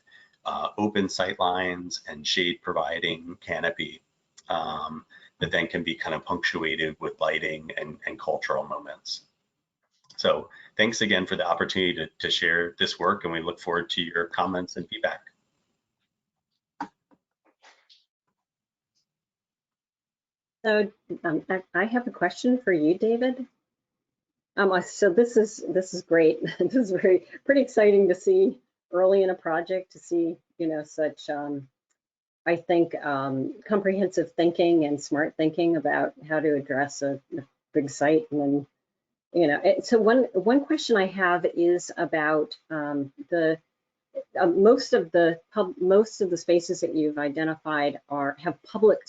Speaker 11: open sight lines and shade providing canopy that then can be kind of punctuated with lighting and cultural moments. So thanks again for the opportunity to share this work, and we look forward to your comments and feedback.
Speaker 12: So I have a question for you, David. So this is great. This is pretty exciting to see early in a project, to see such I think comprehensive thinking and smart thinking about how to address a big site. And then so one question I have is about most of the spaces that you've identified have public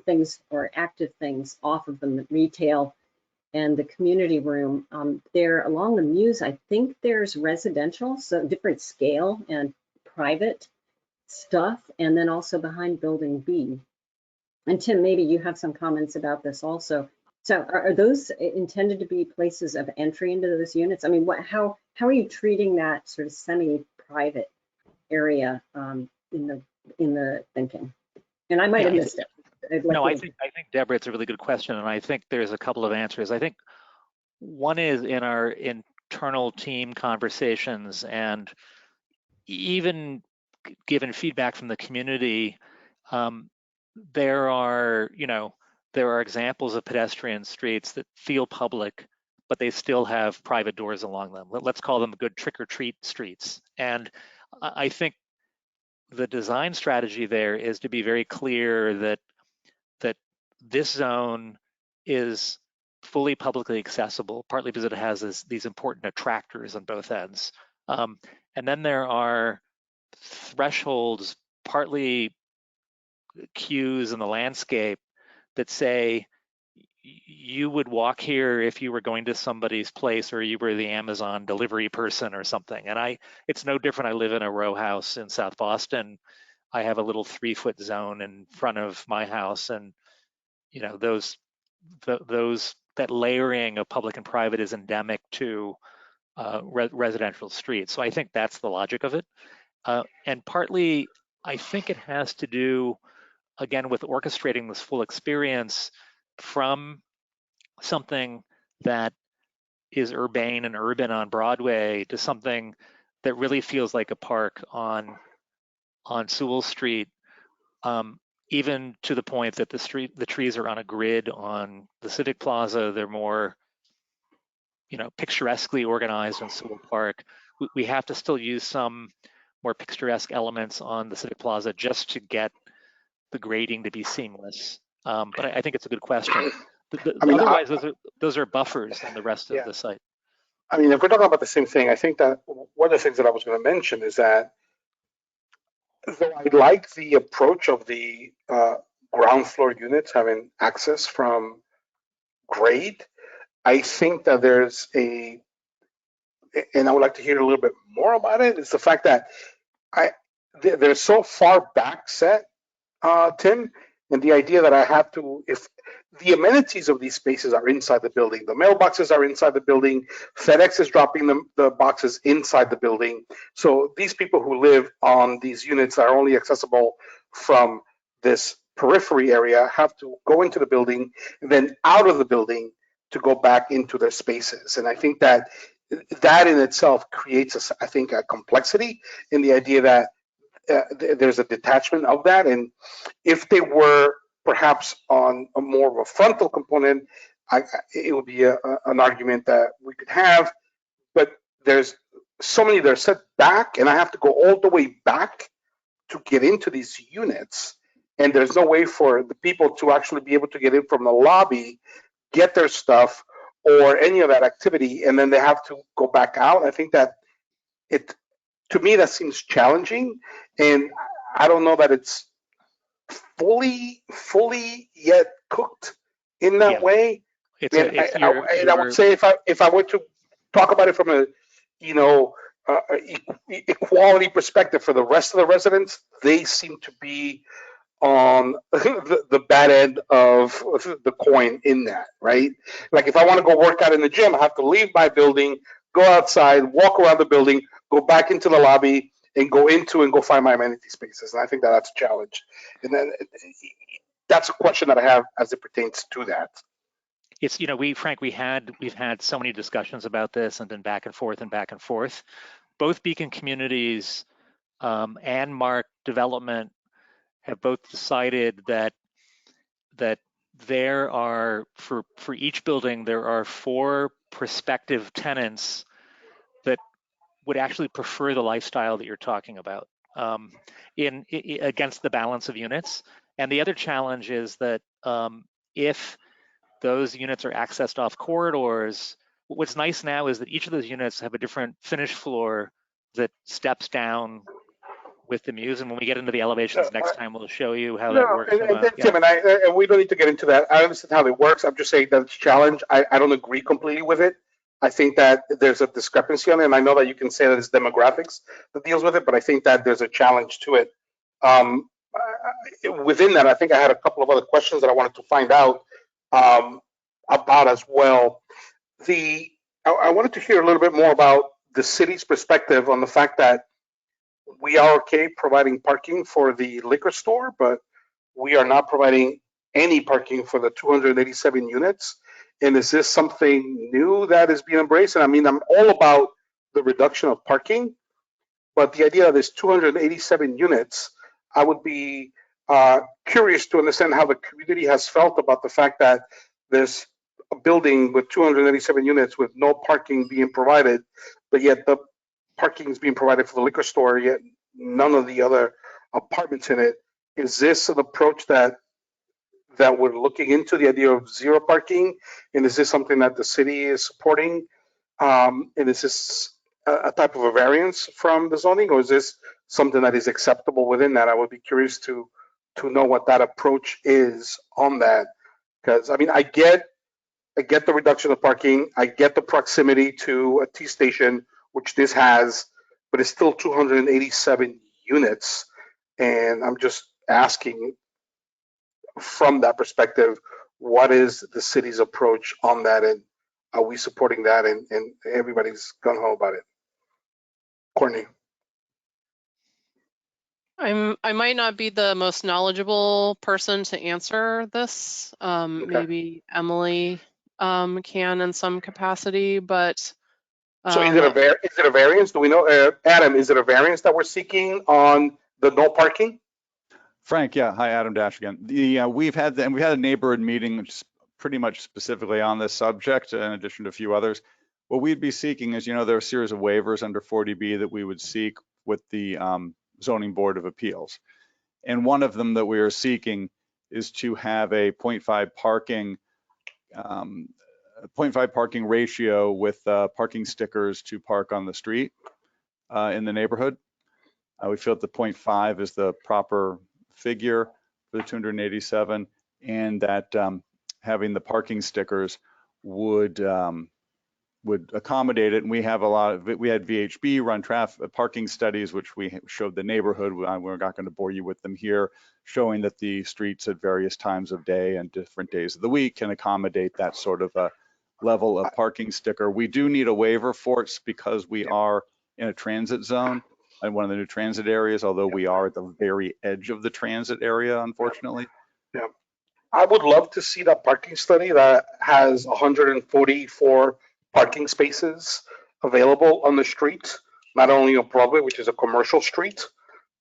Speaker 12: things or active things off of them, retail and the community room. There along the Muse, I think there's residential, so different scale and private stuff, and then also behind building B. And Tim, maybe you have some comments about this also. So are those intended to be places of entry into those units? I mean, how are you treating that sort of semi-private area in the thinking? And I might have missed it.
Speaker 9: I think Deborah, it's a really good question, and I think there's a couple of answers. I think one is in our internal team conversations, and even given feedback from the community, there are examples of pedestrian streets that feel public, but they still have private doors along them. Let's call them good trick-or-treat streets. And I think the design strategy there is to be very clear that this zone is fully publicly accessible, partly because it has these important attractors on both ends. And then there are thresholds, partly cues in the landscape that say you would walk here if you were going to somebody's place or you were the Amazon delivery person or something. And it's no different. I live in a row house in South Boston. I have a little 3-foot zone in front of my house, and that layering of public and private is endemic to residential streets. So I think that's the logic of it. And partly, I think it has to do, again, with orchestrating this full experience from something that is urbane and urban on Broadway to something that really feels like a park on Sewell Street, even to the point that the trees are on a grid on the Civic Plaza. They're more, picturesquely organized on Sewell Park. We have to still use some more picturesque elements on the Civic Plaza just to the grading to be seamless. But I think it's a good question. Otherwise, those are buffers in the rest of the site.
Speaker 7: I mean, if we're talking about the same thing, I think that one of the things that I was going to mention is that though I like the approach of the ground floor units having access from grade, I think that there's and I would like to hear a little bit more about it, is the fact that they're so far back set, Tim, and the idea that I have to, if the amenities of these spaces are inside the building, the mailboxes are inside the building, FedEx is dropping the boxes inside the building. So these people who live on these units that are only accessible from this periphery area have to go into the building and then out of the building to go back into their spaces. And I think that in itself creates, a complexity in the idea that there's a detachment of that. And if they were perhaps on a more of a frontal component, it would be an argument that we could have. But there's so many that are set back, and I have to go all the way back to get into these units. And there's no way for the people to actually be able to get in from the lobby, get their stuff, or any of that activity, and then they have to go back out. I think that to me, that seems challenging, and I don't know that it's fully yet cooked in that way. I would say if I were to talk about it from a equality perspective for the rest of the residents, they seem to be on the bad end of the coin in that, right? Like if I want to go work out in the gym, I have to leave my building, go outside, walk around the building, go back into the lobby, and go find my amenity spaces. And I think that's a challenge. And then that's a question that I have as it pertains to that.
Speaker 9: It's, we've had so many discussions about this and been back and forth. Both Beacon Communities and Mark Development have both decided that there are, for each building, there are 4 prospective tenants that would actually prefer the lifestyle that you're talking about against the balance of units. And the other challenge is that if those units are accessed off corridors, what's nice now is that each of those units have a different finished floor that steps down with the muse, and when we get into the elevations next time, we'll show you how that works.
Speaker 7: Tim, and we don't need to get into that. I understand how it works. I'm just saying that it's a challenge. I don't agree completely with it. I think that there's a discrepancy on it, and I know that you can say that it's demographics that deals with it, but I think that there's a challenge to it. Within that, I think I had a couple of other questions that I wanted to find out. about as well. I wanted to hear a little bit more about the city's perspective on the fact that we are okay providing parking for the liquor store, but we are not providing any parking for the 287 units. And is this something new that is being embraced? And I mean, I'm all about the reduction of parking, but the idea of this 287 units, I would be curious to understand how the community has felt about the fact that there's a building with 287 units with no parking being provided, but yet the parking is being provided for the liquor store, yet none of the other apartments in it. Is this an approach that we're looking into, the idea of zero parking? And is this something that the city is supporting? And is this a type of a variance from the zoning, or is this something that is acceptable within that? I would be curious to know what that approach is on that. Because I mean, I get the reduction of parking, I get the proximity to a T station, which this has, but it's still 287 units. And I'm just asking from that perspective, what is the city's approach on that? And are we supporting that? And everybody's gung ho about it. Courtney.
Speaker 1: I might not be the most knowledgeable person to answer this. Maybe Emily can in some capacity, but
Speaker 7: so is it a variance? Do we know, Adam? Is it a variance that we're seeking on the no parking?
Speaker 4: Frank, yeah. Hi, Adam Dash again. We've had a neighborhood meeting, which is pretty much specifically on this subject, in addition to a few others. What we'd be seeking is, there are a series of waivers under 40B that we would seek with the Zoning Board of Appeals. And one of them that we are seeking is to have a 0.5 parking ratio with parking stickers to park on the street in the neighborhood. We feel that the 0.5 is the proper figure for the 287, and that having the parking stickers would accommodate it. And we have we had VHB run parking studies, which we showed the neighborhood. We're not going to bore you with them here, showing that the streets at various times of day and different days of the week can accommodate that sort of a level of parking sticker. We do need a waiver for it because we are in a transit zone in one of the new transit areas, although we are at the very edge of the transit area, unfortunately.
Speaker 7: Yeah. I would love to see that parking study that has 144 parking spaces available on the street, not only on Broadway, which is a commercial street,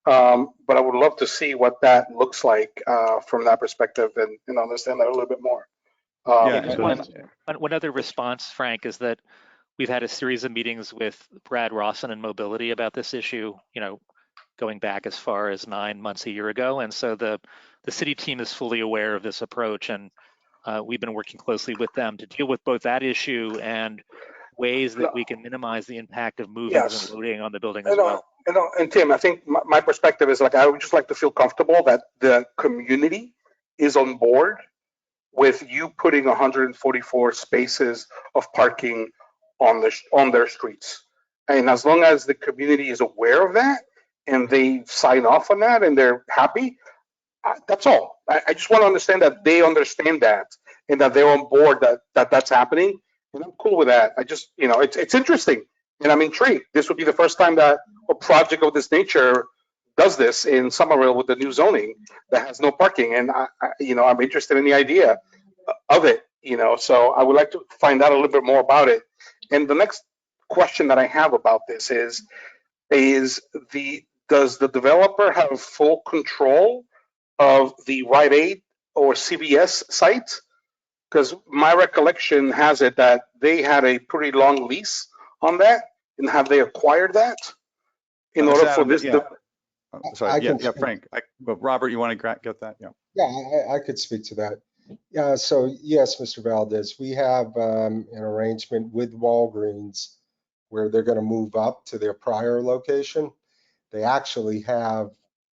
Speaker 7: but I would love to see what that looks like from that perspective and understand that a little bit more.
Speaker 9: One other response, Frank, is that we've had a series of meetings with Brad Rawson and Mobility about this issue, going back as far as 9 months, a year ago. And so the city team is fully aware of this approach, and we've been working closely with them to deal with both that issue and ways that we can minimize the impact of movings and loading on the building as well.
Speaker 7: And Tim, I think my perspective is I would just like to feel comfortable that the community is on board with you putting 144 spaces of parking on their streets. And as long as the community is aware of that and they sign off on that and they're happy, that's all. I just want to understand that they understand that and that they're on board that that's happening. And I'm cool with that. I just, it's interesting and I'm intrigued. This would be the first time that a project of this nature does this in Somerville with the new zoning that has no parking. And I'm interested in the idea of it, so I would like to find out a little bit more about it. And the next question that I have about this is does the developer have full control of the Rite Aid or CVS site? Because my recollection has it that they had a pretty long lease on that, and have they acquired that in order for this?
Speaker 4: Frank. Robert, you want to get that?
Speaker 10: Yeah, I could speak to that. Yeah, so yes, Mr. Valdez, we have an arrangement with Walgreens where they're going to move up to their prior location. They actually have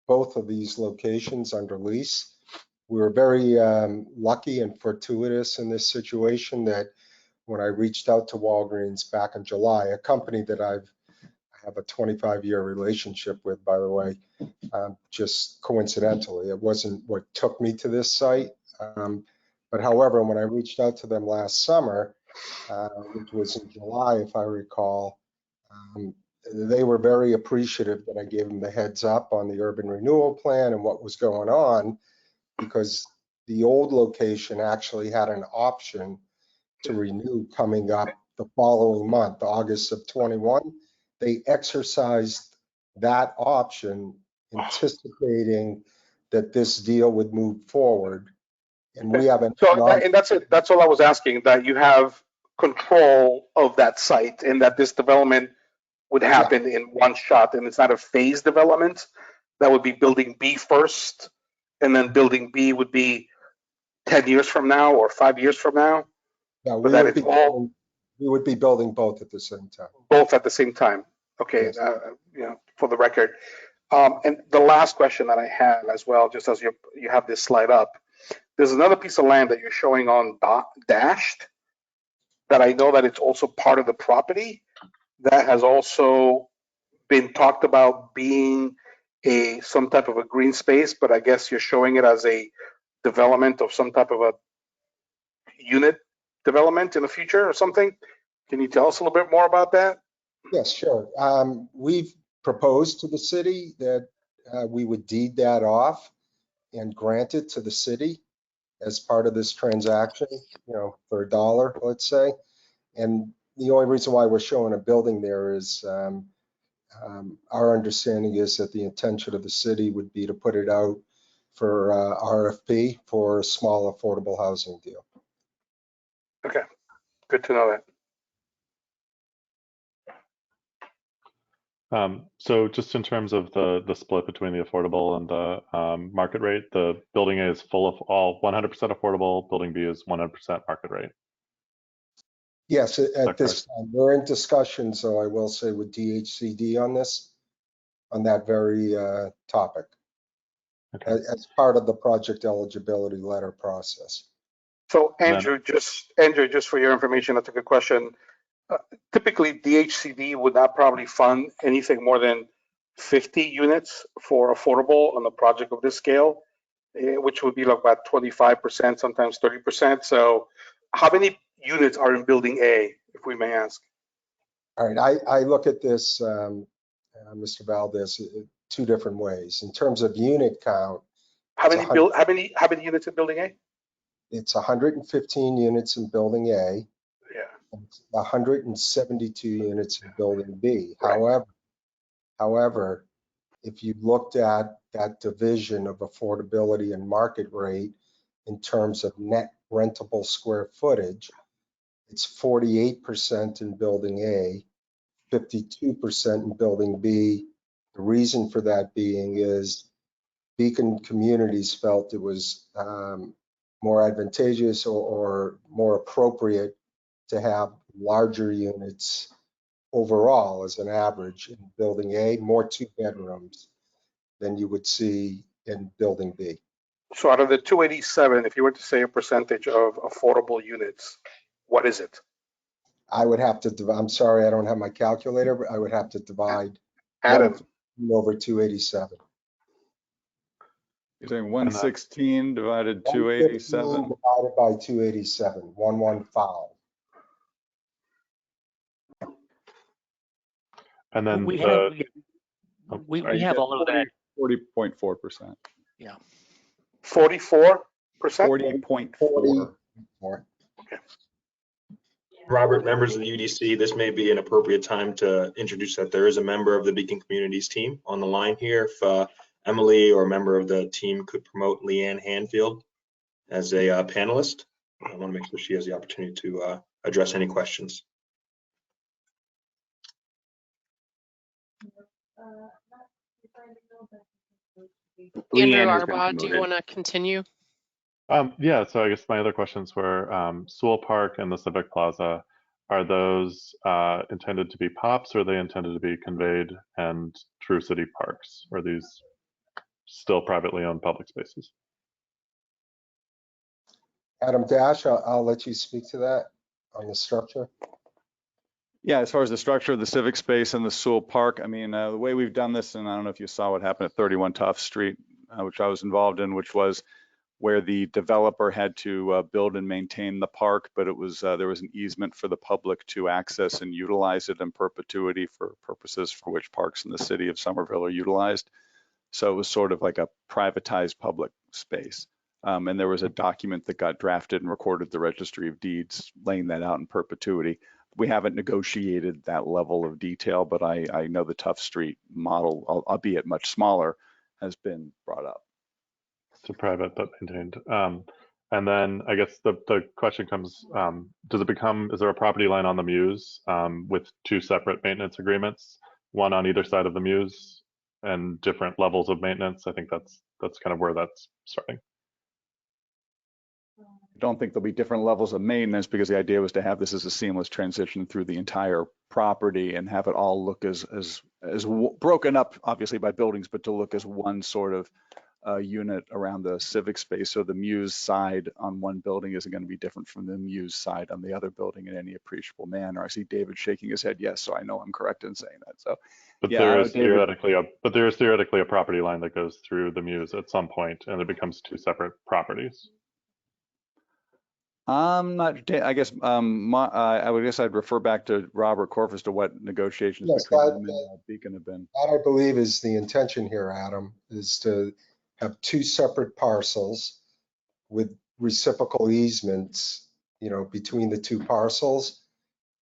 Speaker 10: both of these locations under lease. We were very lucky and fortuitous in this situation that when I reached out to Walgreens back in July, a company that I have a 25-year relationship with, by the way, just coincidentally, it wasn't what took me to this site. But however, when I reached out to them last summer, which was in July, if I recall, they were very appreciative that I gave them the heads up on the urban renewal plan and what was going on, because the old location actually had an option to renew coming up the following month, August of 21. They exercised that option, anticipating that this deal would move forward. And we haven't.
Speaker 7: And that's it. That's all I was asking, that you have control of that site and that this development would happen in one shot, and it's not a phased development. That would be building B first, and then building B would be 10 years from now or 5 years from now.
Speaker 10: Yeah,
Speaker 7: But that it's all
Speaker 10: we would be building both at the same time.
Speaker 7: both at the same time. Okay,
Speaker 10: Yes.
Speaker 7: you know, for the record. And the last question that I have as well, just as you have this slide up, there's another piece of land that you're showing on dashed that I know that it's also part of the property that has also been talked about being some type of a green space, but I guess you're showing it as a development of some type of a unit development in the future or something. Can you tell us a little bit more about that?
Speaker 10: Yes, sure. We've proposed to the city that we would deed that off and grant it to the city as part of this transaction, you know, for $1, let's say. And the only reason why we're showing a building there is our understanding is that the intention of the city would be to put it out for RFP for a small affordable housing deal.
Speaker 7: Okay, good to know that.
Speaker 3: So just in terms of the split between the affordable and the market rate, the building A is full of all 100% affordable, building B is 100% market rate.
Speaker 10: Yes, at this time. We're in discussions, though, I will say, with DHCD on this, on that very topic,
Speaker 3: Okay.
Speaker 10: as part of the project eligibility letter process.
Speaker 7: So Andrew, just for your information, that's a good question. Typically, DHCD would not probably fund anything more than 50 units for affordable on a project of this scale, which would be like about 25%, sometimes 30%. So how many units are in building A, if we may ask?
Speaker 10: All right, I look at this, Mr. Valdez, two different ways. In terms of unit count,
Speaker 7: How many units in building A?
Speaker 10: it's 115 units in building A.
Speaker 7: Yeah.
Speaker 10: 172 units in building B.
Speaker 7: Right.
Speaker 10: However, if you looked at that division of affordability and market rate in terms of net rentable square footage, it's 48% in building A, 52% in building B. The reason for that being is Beacon Communities felt it was more advantageous or more appropriate to have larger units overall as an average in building A, more 2 bedrooms than you would see in building B.
Speaker 7: So out of the 287, if you were to say a percentage of affordable units, what is it?
Speaker 10: I would have to, I'm sorry, I don't have my calculator, but I would have to divide
Speaker 7: Adam.
Speaker 10: over 287.
Speaker 4: You're saying 116 divided 287?
Speaker 10: Divided by 287, 115.
Speaker 3: And then
Speaker 9: we have all of that.
Speaker 4: 40.4%.
Speaker 9: Yeah.
Speaker 7: 44%?
Speaker 4: 40.4.
Speaker 7: Okay.
Speaker 13: Robert, members of the UDC, this may be an appropriate time to introduce that there is a member of the Beacon Communities team on the line here. If Emily or a member of the team could promote Leanne Hanfield as a panelist, I want to make sure she has the opportunity to address any questions.
Speaker 1: Andrew Arbaugh, do you want to continue?
Speaker 3: Yeah, so I guess my other questions were Sewell Park and the Civic Plaza. Are those intended to be POPs, or are they intended to be conveyed and true city parks? Or are these still privately owned public spaces?
Speaker 10: Adam Dash, I'll let you speak to that on the structure.
Speaker 4: Yeah, as far as the structure of the civic space and the Sewell Park, I mean, the way we've done this, and I don't know if you saw what happened at 31 Tufts Street, which I was involved in, which was where the developer had to build and maintain the park, but it was there was an easement for the public to access and utilize it in perpetuity for purposes for which parks in the city of Somerville are utilized. So it was sort of like a privatized public space. And there was a document that got drafted and recorded at the Registry of Deeds laying that out in perpetuity. We haven't negotiated that level of detail, but I know the Tough Street model, albeit much smaller, has been brought up.
Speaker 3: So private but maintained. And then I guess the question comes, is there a property line on the Muse with two separate maintenance agreements, one on either side of the Muse and different levels of maintenance? I think that's kind of where that's starting.
Speaker 4: I don't think there'll be different levels of maintenance because the idea was to have this as a seamless transition through the entire property and have it all look as broken up, obviously by buildings, but to look as one sort of unit around the civic space. So the Muse side on one building isn't going to be different from the Muse side on the other building in any appreciable manner. I see David shaking his head yes, so I know I'm correct in saying that. So,
Speaker 3: but
Speaker 4: yeah,
Speaker 3: there is theoretically a property line that goes through the Muse at some point, and it becomes two separate properties.
Speaker 4: I'm not. I guess I would guess I'd refer back to Robert Korf as to what negotiations between them and Beacon have been.
Speaker 10: That I believe is the intention here, Adam, is to have two separate parcels with reciprocal easements, between the two parcels,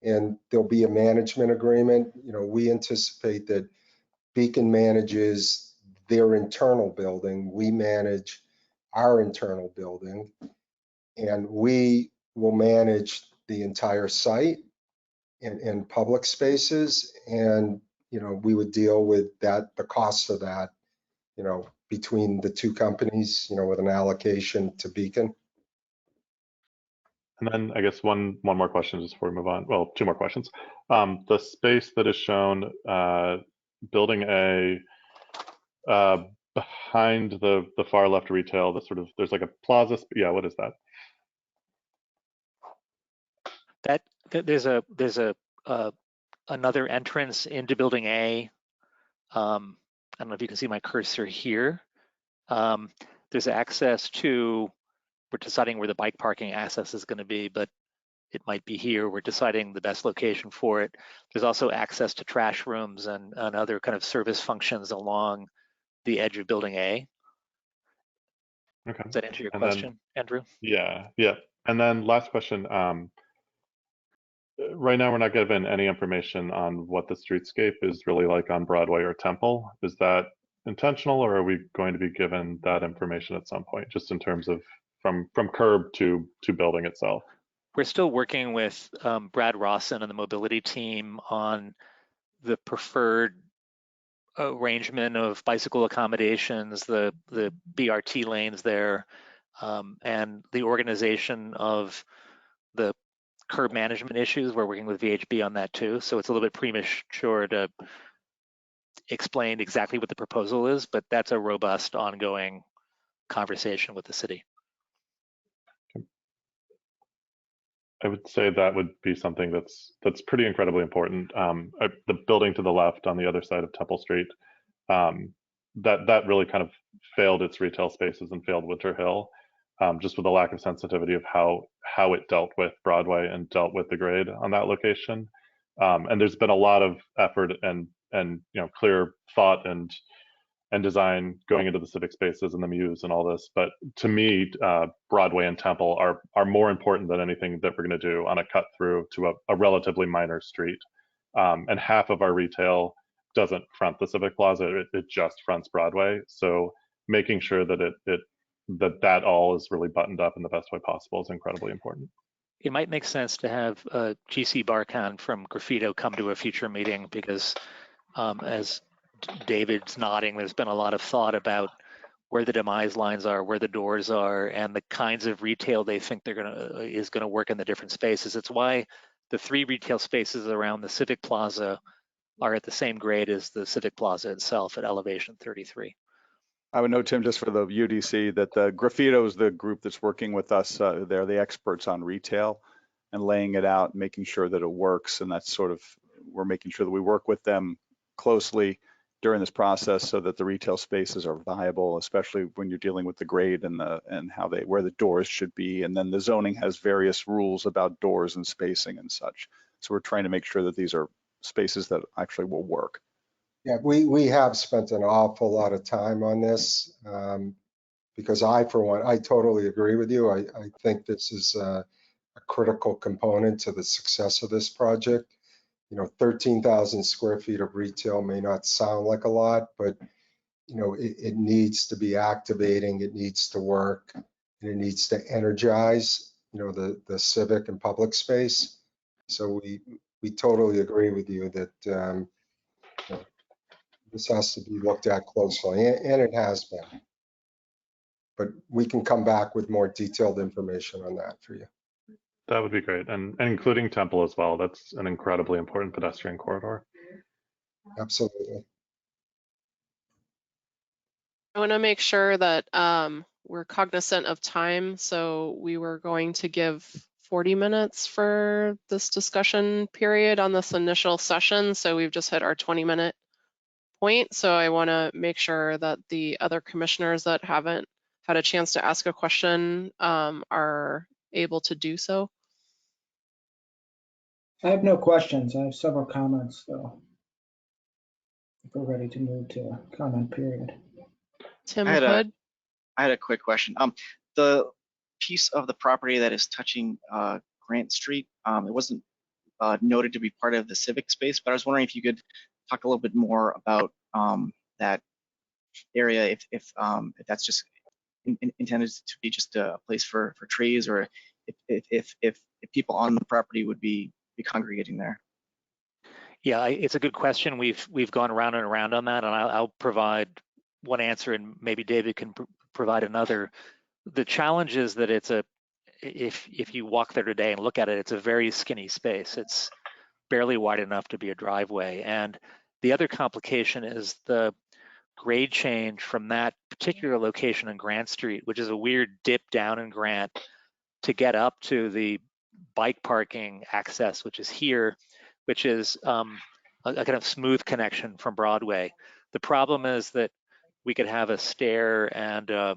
Speaker 10: and there'll be a management agreement. We anticipate that Beacon manages their internal building, we manage our internal building, and we will manage the entire site and public spaces. And, we would deal with that, the cost of that, between the two companies, with an allocation to Beacon.
Speaker 3: And then I guess one more question just before we move on. Well, two more questions. The space that is shown, building A, behind the far left retail, there's like a plaza. Yeah, what is that?
Speaker 9: There's another entrance into building A. I don't know if you can see my cursor here. There's access to, we're deciding where the bike parking access is going to be, but it might be here. We're deciding the best location for it. There's also access to trash rooms and other kind of service functions along the edge of building A.
Speaker 3: Okay.
Speaker 9: Does that answer your question, Andrew?
Speaker 3: Yeah. And then last question. Right now, we're not given any information on what the streetscape is really like on Broadway or Temple. Is that intentional, or are we going to be given that information at some point, just in terms of from curb to building itself?
Speaker 9: We're still working with Brad Rawson and the mobility team on the preferred arrangement of bicycle accommodations, the BRT lanes there, and the organization of the curb management issues. We're working with VHB on that too. So it's a little bit premature to explain exactly what the proposal is, but that's a robust ongoing conversation with the city.
Speaker 3: I would say that would be something that's pretty incredibly important. The building to the left on the other side of Temple Street, that really kind of failed its retail spaces and failed Winter Hill, just with the lack of sensitivity of how it dealt with Broadway and dealt with the grade on that location. And there's been a lot of effort and clear thought and design going into the civic spaces and the Muse and all this. But to me, Broadway and Temple are more important than anything that we're going to do on a cut through to a relatively minor street. And half of our retail doesn't front the Civic Plaza; it just fronts Broadway. So making sure that that all is really buttoned up in the best way possible is incredibly important.
Speaker 9: It might make sense to have GC Barkan from Graffito come to a future meeting because as David's nodding, there's been a lot of thought about where the demise lines are, where the doors are, and the kinds of retail they think is gonna work in the different spaces. It's why the 3 retail spaces around the Civic Plaza are at the same grade as the Civic Plaza itself at elevation 33.
Speaker 4: I would note, Tim, just for the UDC, that the Graffito is the group that's working with us. They're the experts on retail and laying it out, making sure that it works. And that's we're making sure that we work with them closely during this process so that the retail spaces are viable, especially when you're dealing with the grade and where the doors should be. And then the zoning has various rules about doors and spacing and such. So we're trying to make sure that these are spaces that actually will work.
Speaker 10: Yeah, we have spent an awful lot of time on this because for one, I totally agree with you. I think this is a critical component to the success of this project. 13,000 square feet of retail may not sound like a lot, but it needs to be activating, it needs to work, and it needs to energize, the civic and public space. So we totally agree with you that this has to be looked at closely, and it has been. But we can come back with more detailed information on that for you.
Speaker 3: That would be great, and including Temple as well. That's an incredibly important pedestrian corridor.
Speaker 10: Absolutely.
Speaker 1: I want to make sure that we're cognizant of time, so we were going to give 40 minutes for this discussion period on this initial session, so we've just hit our 20-minute point. So I want to make sure that the other commissioners that haven't had a chance to ask a question are able to do so.
Speaker 5: I have no questions. I have several comments, though. If we're ready to move to comment period.
Speaker 1: Tim
Speaker 8: I had
Speaker 1: Hood?
Speaker 8: I had a quick question. The piece of the property that is touching Grant Street, it wasn't noted to be part of the civic space, but I was wondering if you could talk a little bit more about that area, if that's just intended to be just a place for trees, or if people on the property would be congregating there.
Speaker 9: Yeah, it's a good question. We've gone around and around on that, and I'll provide one answer, and maybe David can provide another. The challenge is that if you walk there today and look at it, it's a very skinny space. It's barely wide enough to be a driveway. And the other complication is the grade change from that particular location in Grant Street, which is a weird dip down in Grant, to get up to the bike parking access, which is here, which is a kind of smooth connection from Broadway. The problem is that we could have a stair and a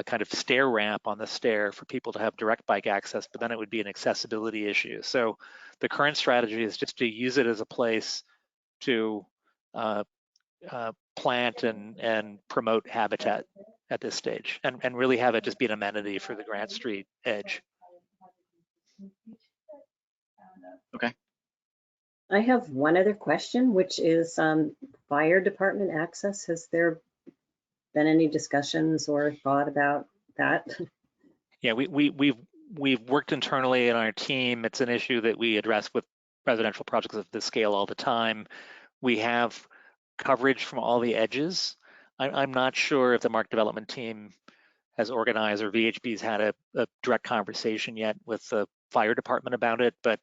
Speaker 9: kind of stair ramp on the stair for people to have direct bike access, but then it would be an accessibility issue. So the current strategy is just to use it as a place to plant and promote habitat at this stage, and really have it just be an amenity for the Grant Street edge.
Speaker 8: Okay.
Speaker 12: I have one other question, which is fire department access. Has there been any discussions or thought about that?
Speaker 9: Yeah, we've worked internally in our team. It's an issue that we address with residential projects of this scale all the time. We have coverage from all the edges. I'm not sure if the Mark development team has organized or VHB's had a direct conversation yet with the fire department about it, but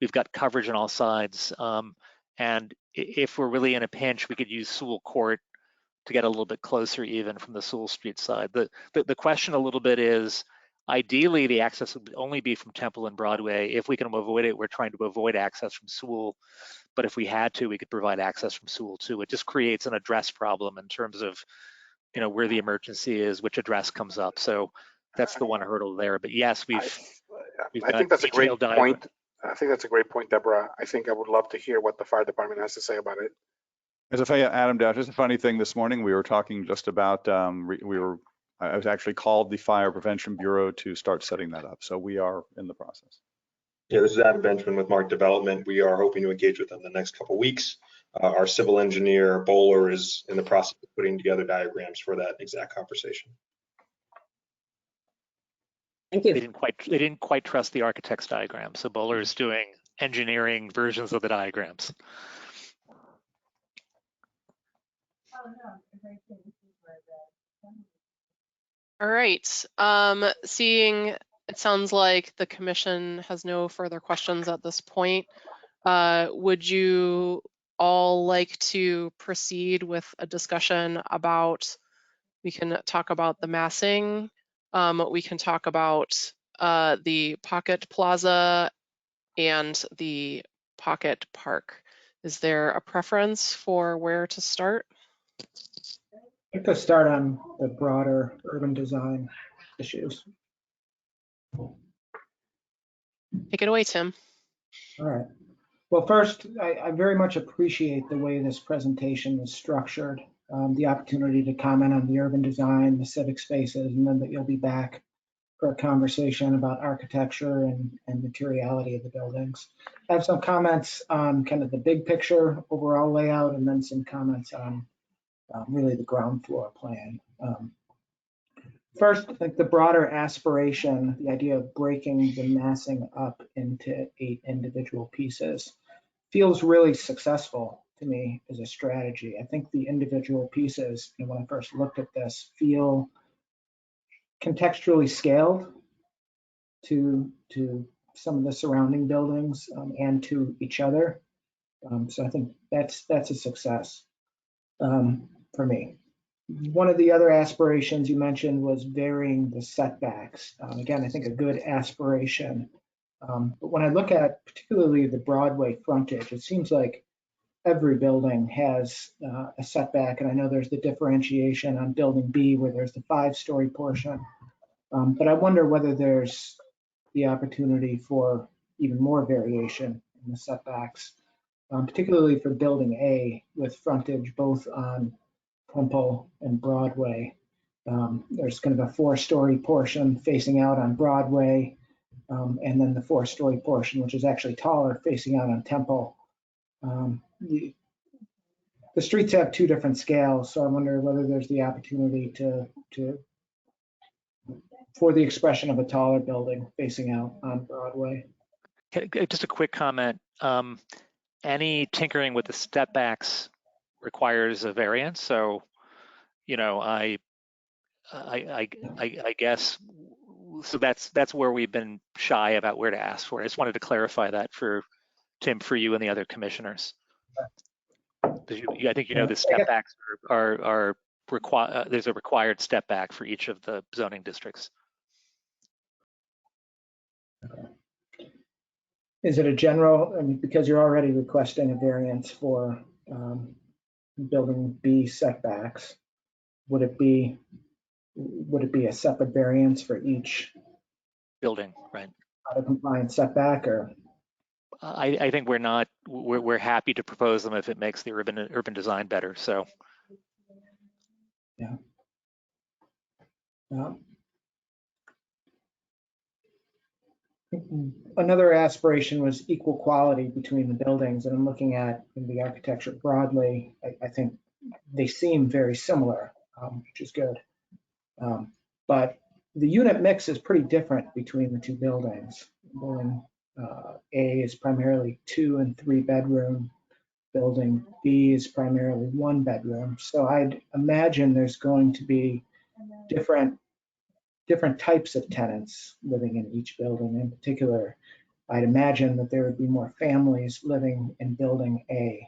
Speaker 9: we've got coverage on all sides. And if we're really in a pinch, we could use Sewell Court to get a little bit closer even from the Sewell Street side. The question a little bit is, ideally the access would only be from Temple and Broadway. If we can avoid it, we're trying to avoid access from Sewell. But if we had to, we could provide access from Sewell too. It just creates an address problem in terms of, where the emergency is, which address comes up. So that's the one hurdle there. But yes,
Speaker 7: I think that's a great point. I think that's a great point, Deborah. I think I would love to hear what the fire department has to say about it.
Speaker 4: As a funny, Adam, just a funny thing this morning, we were talking just about, I was actually called the Fire Prevention Bureau to start setting that up. So we are in the process.
Speaker 13: Yeah, this is Adam Benjamin with Mark Development. We are hoping to engage with them the next couple of weeks. Our civil engineer, Bowler, is in the process of putting together diagrams for that exact conversation.
Speaker 12: Thank you.
Speaker 9: They didn't quite trust the architect's diagram. So Bowler is doing engineering versions of the diagrams.
Speaker 1: All right. Seeing it sounds like the commission has no further questions at this point. Would you all like to proceed with a discussion about, we can talk about the massing, we can talk about the Pocket Plaza and the Pocket Park. Is there a preference for where to start?
Speaker 5: I'd like to start on the broader urban design issues.
Speaker 1: Take it away, Tim.
Speaker 5: All right. Well, first, I very much appreciate the way this presentation is structured, the opportunity to comment on the urban design, the civic spaces, and then that you'll be back for a conversation about architecture and materiality of the buildings. I have some comments on kind of the big picture overall layout, and then some comments on really the ground floor plan. First, I think the broader aspiration, the idea of breaking the massing up into 8 individual pieces, feels really successful to me as a strategy. I think the individual pieces, and when I first looked at this, feel contextually scaled to some of the surrounding buildings and to each other. So I think that's a success for me. One of the other aspirations you mentioned was varying the setbacks. Again, I think a good aspiration. But when I look at particularly the Broadway frontage, it seems like every building has a setback. And I know there's the differentiation on building B where there's the 5-story portion. But I wonder whether there's the opportunity for even more variation in the setbacks, particularly for building A with frontage both on Temple and Broadway. There's kind of a 4-story portion facing out on Broadway, and then the 4-story portion, which is actually taller, facing out on Temple. The streets have 2 different scales, so I wonder whether there's the opportunity for the expression of a taller building facing out on Broadway.
Speaker 9: Just a quick comment. Any tinkering with the step backs requires a variance. So, you know, I guess, so that's where we've been shy about where to ask for it. I just wanted to clarify that for Tim, for you and the other commissioners. I think you know the step backs are required. There's a required step back for each of the zoning districts.
Speaker 5: Is it a general, I mean, because you're already requesting a variance for building B setbacks, would it be a separate variance for each
Speaker 9: building, right?
Speaker 5: Out of compliance setback, or?
Speaker 9: I think we're happy to propose them if it makes the urban design better. So.
Speaker 5: Yeah. Another aspiration was equal quality between the buildings, and I'm looking at the architecture broadly. I think they seem very similar, which is good. But the unit mix is pretty different between the 2 buildings. Building A is primarily 2 and 3 bedroom. Building B is primarily 1 bedroom. So I'd imagine there's going to be different types of tenants living in each building. In particular, I'd imagine that there would be more families living in building A.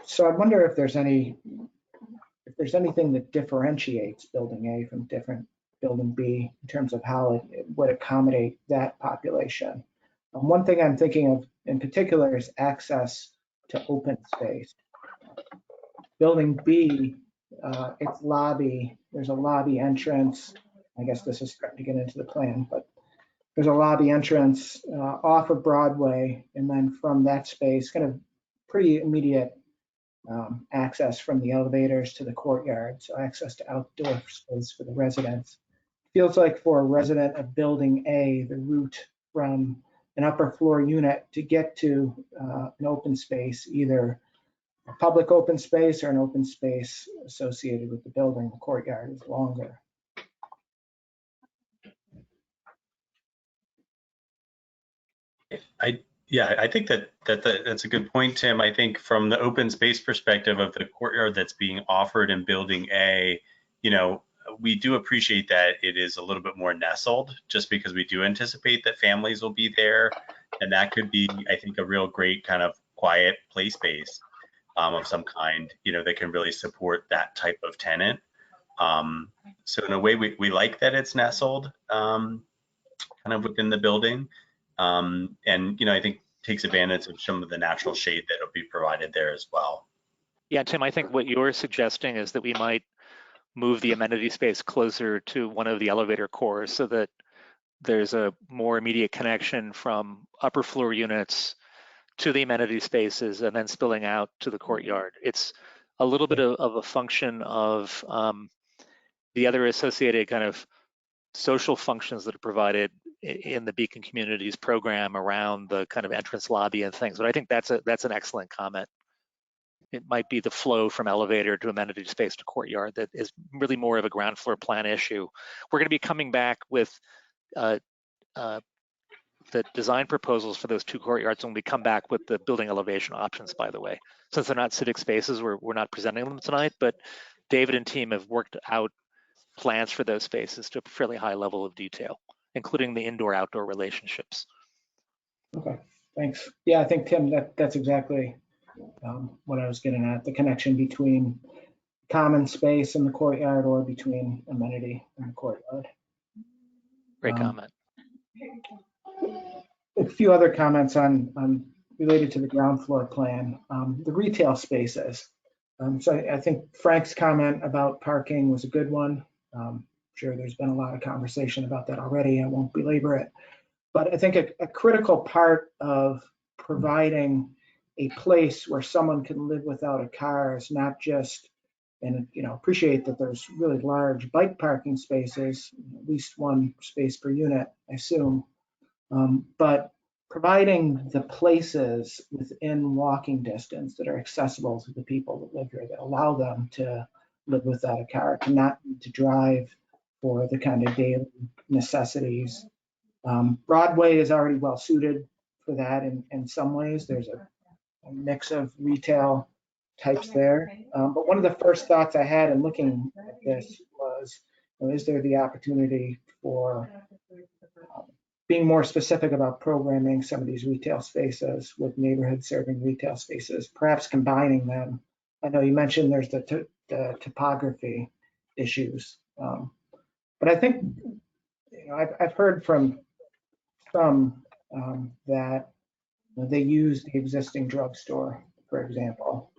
Speaker 5: So I wonder if there's anything that differentiates building A from building B in terms of how it would accommodate that population. One thing I'm thinking of in particular is access to open space. Building B, its lobby, there's a lobby entrance. I guess this is starting to get into the plan, but there's a lobby entrance off of Broadway, and then from that space, kind of pretty immediate access from the elevators to the courtyard, so access to outdoor space for the residents. Feels like for a resident of building A, the route from an upper floor unit to get to an open space, either a public open space or an open space associated with the building, the courtyard, is longer.
Speaker 11: I think that's a good point, Tim. I think from the open space perspective of the courtyard that's being offered in building A, you know, we do appreciate that it is a little bit more nestled, just because we do anticipate that families will be there, and that could be, I think, a real great kind of quiet play space of some kind, you know, that can really support that type of tenant. So in a way, we like that it's nestled kind of within the building. And, you know, I think takes advantage of some of the natural shade that will be provided there as well.
Speaker 9: Yeah, Tim, I think what you're suggesting is that we might move the amenity space closer to one of the elevator cores so that there's a more immediate connection from upper floor units to the amenity spaces and then spilling out to the courtyard. It's a little bit of a function of the other associated kind of social functions that are provided in the Beacon Communities program around the kind of entrance lobby and things. But I think that's an excellent comment. It might be the flow from elevator to amenity space to courtyard that is really more of a ground floor plan issue. We're going to be coming back with the design proposals for those 2 courtyards when we come back with the building elevation options, by the way. Since they're not civic spaces, we're not presenting them tonight, but David and team have worked out plans for those spaces to a fairly high level of detail, including the indoor-outdoor relationships.
Speaker 5: Okay, thanks. Yeah, I think, Tim, that's exactly what I was getting at, the connection between common space in the courtyard or between amenity and the courtyard.
Speaker 9: Great comment.
Speaker 5: A few other comments on related to the ground floor plan, the retail spaces. So I think Frank's comment about parking was a good one. Sure, there's been a lot of conversation about that already. I won't belabor it. But I think a critical part of providing a place where someone can live without a car is not just, and appreciate that there's really large bike parking spaces, at least 1 space per unit, I assume. But providing the places within walking distance that are accessible to the people that live here, that allow them to live without a car, to not need to drive for the kind of daily necessities. Broadway is already well suited for that in some ways. There's a mix of retail types there. But one of the first thoughts I had in looking at this was, is there the opportunity for being more specific about programming some of these retail spaces with neighborhood serving retail spaces, perhaps combining them. I know you mentioned there's the topography issues, but I think I've heard from some that they use the existing drugstore, for example,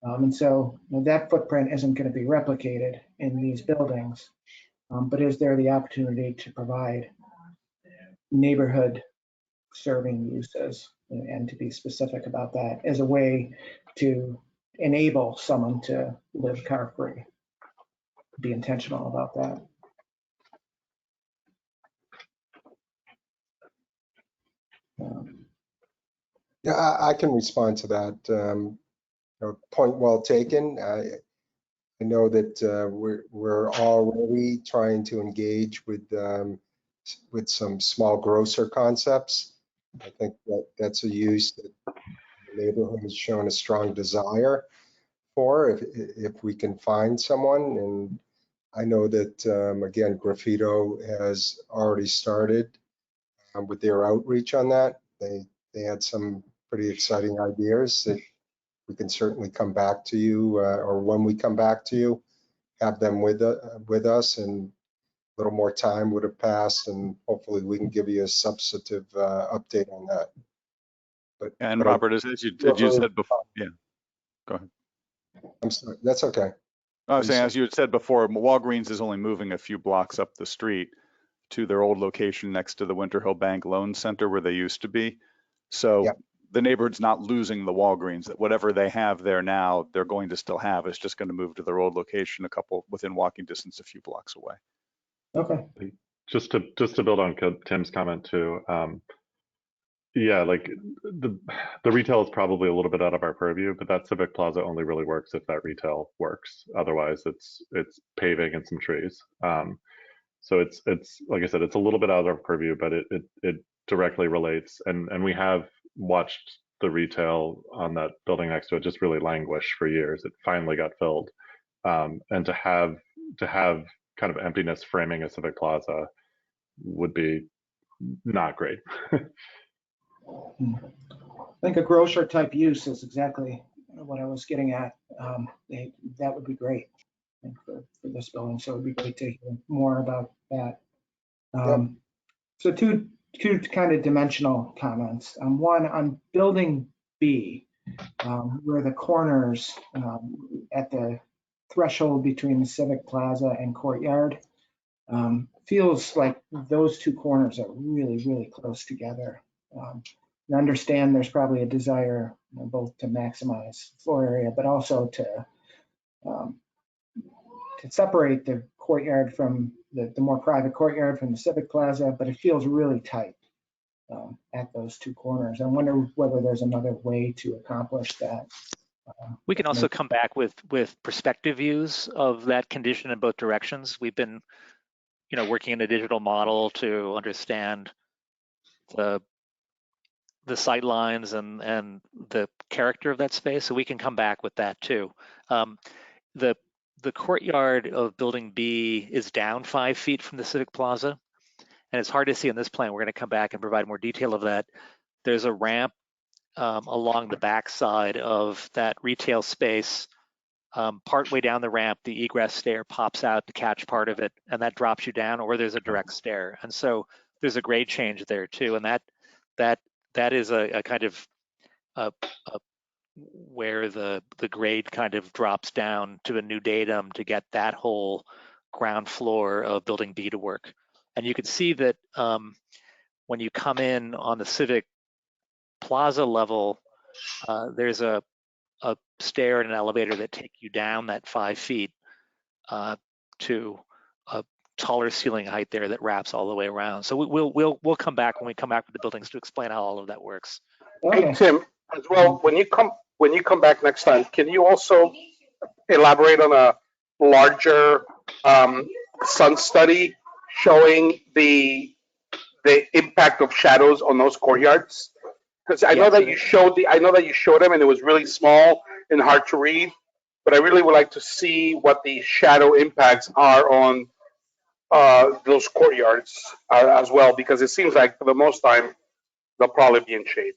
Speaker 5: and so that footprint isn't going to be replicated in these buildings. But is there the opportunity to provide neighborhood serving uses and to be specific about that as a way to enable someone to live car free? Be intentional about that.
Speaker 10: Yeah, I can respond to that. Point well taken. I know that we're already trying to engage with some small grocer concepts. I think that's a use that the neighborhood has shown a strong desire for, if we can find someone. And I know that, again, Graffito has already started with their outreach on that. They had some pretty exciting ideas that we can certainly come back to you, or when we come back to you, have them with us, and a little more time would have passed, and hopefully we can give you a substantive update on that.
Speaker 4: And Robert, as you said before, yeah, go ahead.
Speaker 10: I'm sorry, that's okay.
Speaker 4: I was saying, as you had said before, Walgreens is only moving a few blocks up the street to their old location next to the Winter Hill Bank Loan Center where they used to be. So yep. The neighborhood's not losing the Walgreens. That whatever they have there now, they're going to still have. It's just going to move to their old location within walking distance, a few blocks away.
Speaker 5: Okay.
Speaker 3: Just to build on Tim's comment too. Yeah, like the retail is probably a little bit out of our purview, but that Civic Plaza only really works if that retail works. Otherwise, it's paving and some trees. So it's like I said, it's a little bit out of our purview, but it directly relates. And we have watched the retail on that building next to it just really languish for years. It finally got filled, and to have kind of emptiness framing a Civic Plaza would be not great.
Speaker 5: I think a grocer type use is exactly what I was getting at. That would be great, I think, for this building. So it would be great to hear more about that. Yep. So two two kind of dimensional comments. One on building B, where the corners at the threshold between the Civic Plaza and Courtyard, feels like those two corners are really, really close together. I understand there's probably a desire both to maximize floor area, but also to separate the courtyard from the more private courtyard from the Civic Plaza, but it feels really tight at those two corners. I wonder whether there's another way to accomplish that.
Speaker 9: We can also come back with perspective views of that condition in both directions. We've been, working in a digital model to understand the sight lines and the character of that space, so we can come back with that too. The courtyard of Building B is down 5 feet from the Civic Plaza, and it's hard to see in this plan. We're going to come back and provide more detail of that. There's a ramp along the back side of that retail space. Partway down the ramp, the egress stair pops out to catch part of it, and that drops you down, or there's a direct stair. And so there's a grade change there too, and that is a kind of where the grade kind of drops down to a new datum to get that whole ground floor of Building B to work. And you can see that when you come in on the Civic Plaza level, there's a stair and an elevator that take you down that 5 feet to a taller ceiling height there that wraps all the way around. So we'll come back when we come back with the buildings to explain how all of that works.
Speaker 7: Hey, Tim, as well, when you come back next time, can you also elaborate on a larger sun study showing the impact of shadows on those courtyards? Because I know that you showed them and it was really small and hard to read, but I really would like to see what the shadow impacts are on those courtyards as well, because it seems like for the most time they'll probably be in shade.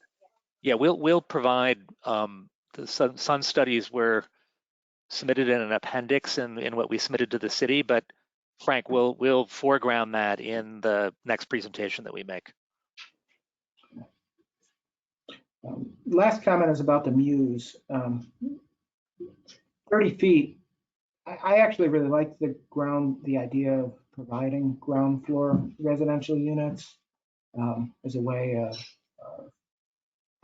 Speaker 9: Yeah, we'll provide the sun studies were submitted in an appendix in what we submitted to the city, but Frank, we'll foreground that in the next presentation that we make.
Speaker 5: Last comment is about the Muse. 30 feet. I actually really like the idea of providing ground floor residential units as a way of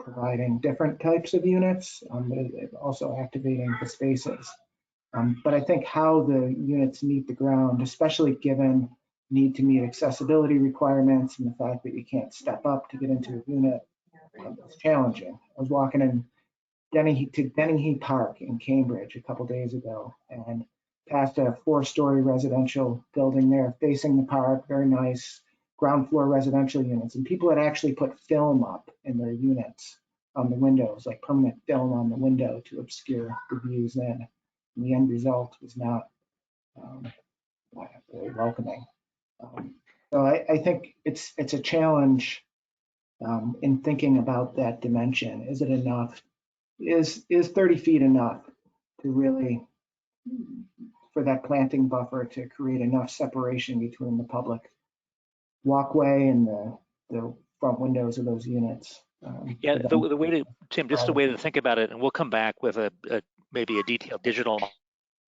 Speaker 5: providing different types of units, also activating the spaces. But I think how the units meet the ground, especially given need to meet accessibility requirements and the fact that you can't step up to get into a unit, it's challenging. I was walking in Denningham Park in Cambridge a couple days ago and passed a 4-story residential building there facing the park, very nice ground floor residential units. And people had actually put film up in their units on the windows, like permanent film on the window to obscure the views in. And the end result was not very welcoming. So I think it's a challenge in thinking about that dimension. Is it enough? Is 30 feet enough to really, for that planting buffer to create enough separation between the public walkway and the front windows of those units?
Speaker 9: Yeah, the way to, Tim, just a way to think about it, and we'll come back with maybe a detailed digital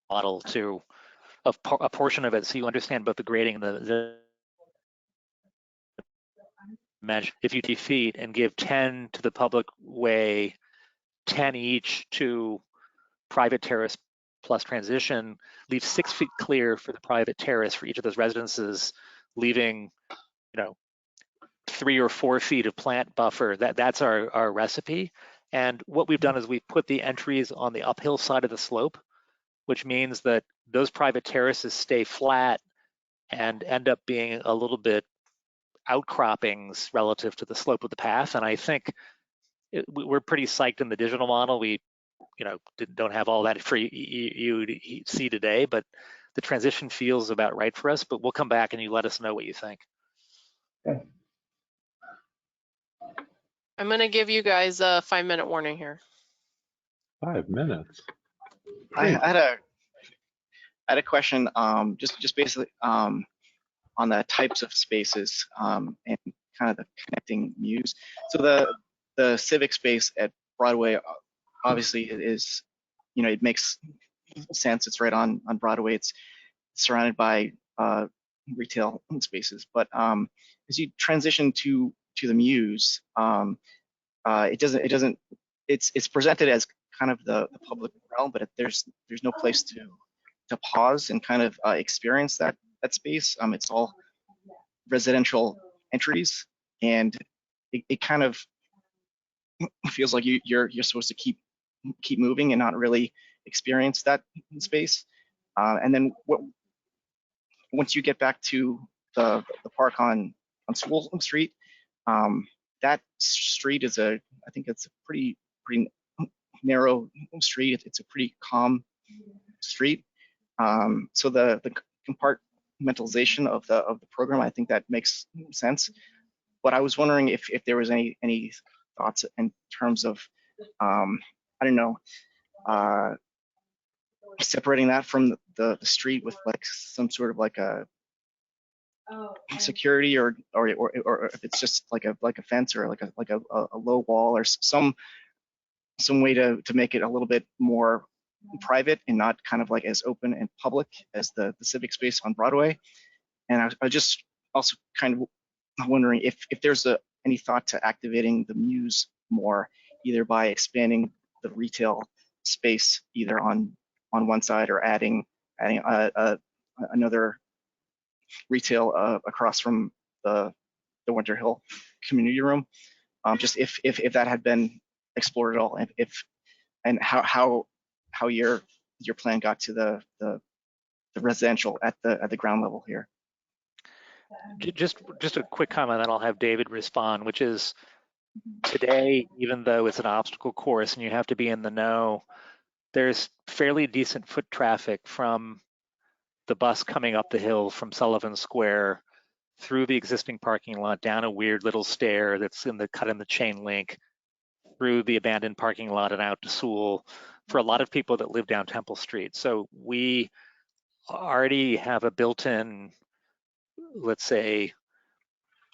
Speaker 9: model of a portion of it, so you understand both the grading and the measure. If you 50 feet and give 10 to the public way, 10 each to private terrace plus transition, leave 6 feet clear for the private terrace for each of those residences, leaving 3 or 4 feet of plant buffer. That's our recipe. And what we've done is we've put the entries on the uphill side of the slope, which means that those private terraces stay flat and end up being a little bit outcroppings relative to the slope of the path. And I think we're pretty psyched in the digital model. We don't have all that for you to see today, but the transition feels about right for us. But we'll come back and you let us know what you think.
Speaker 5: Okay.
Speaker 1: I'm going to give you guys a 5-minute warning here.
Speaker 3: 5 minutes.
Speaker 8: I had a question, just basically on the types of spaces and kind of the connecting muse. So the civic space at Broadway obviously is, you know, it makes sense. It's right on Broadway. It's surrounded by retail spaces. But as you transition to the muse, it's presented as kind of the public realm, but there's no place to pause and kind of experience that space. It's all residential entries, and it kind of feels like you're supposed to keep moving and not really experience that space. And then once you get back to the park on Sewell Street, that street is I think it's a pretty narrow street. It's a pretty calm street. So the compartmentalization of the program, I think that makes sense. But I was wondering if there was any thoughts in terms of, I don't know, separating that from the street with like some sort of like a security or if it's just like a fence or like a low wall or some way to make it a little bit more private and not kind of like as open and public as the civic space on Broadway. And I just also kind of wondering if there's any thought to activating the muse more, either by expanding the retail space either on one side or adding another retail across from the Winter Hill community room. Just if that had been explored at all, and how your plan got to the residential at the ground level here.
Speaker 9: Just a quick comment, then I'll have David respond, which is today, even though it's an obstacle course and you have to be in the know, there's fairly decent foot traffic from the bus coming up the hill from Sullivan Square through the existing parking lot, down a weird little stair that's cut in the chain link, through the abandoned parking lot and out to Sewell, for a lot of people that live down Temple Street. So we already have a built-in, let's say,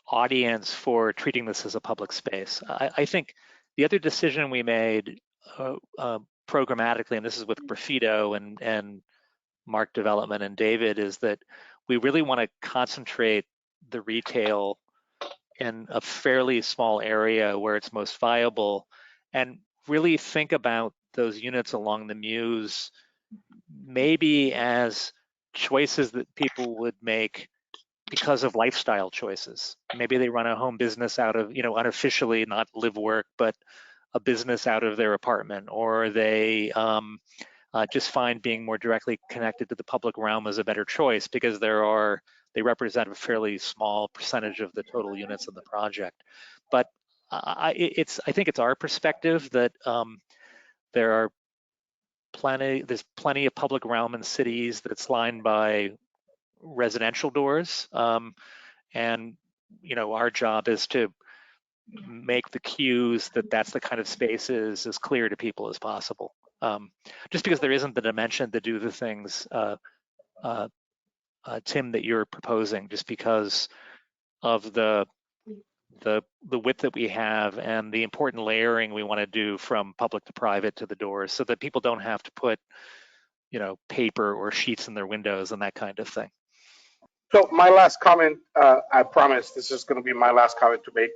Speaker 9: audience for treating this as a public space. I think the other decision we made programmatically, and this is with Graffito and Mark Development and David, is that we really want to concentrate the retail in a fairly small area where it's most viable, and really think about those units along the muse maybe as choices that people would make because of lifestyle choices. Maybe they run a home business out of, unofficially, not live work, but a business out of their apartment, or they just find being more directly connected to the public realm as a better choice because they represent a fairly small percentage of the total units of the project. But I think it's our perspective that there's plenty of public realm in cities that's lined by residential doors, and our job is to make the cues that's the kind of spaces as clear to people as possible. Just because there isn't the dimension to do the things, Tim, that you're proposing, just because of the width that we have and the important layering we want to do from public to private to the doors, so that people don't have to put paper or sheets in their windows and that kind of thing.
Speaker 7: So my last comment, I promise this is going to be my last comment to make.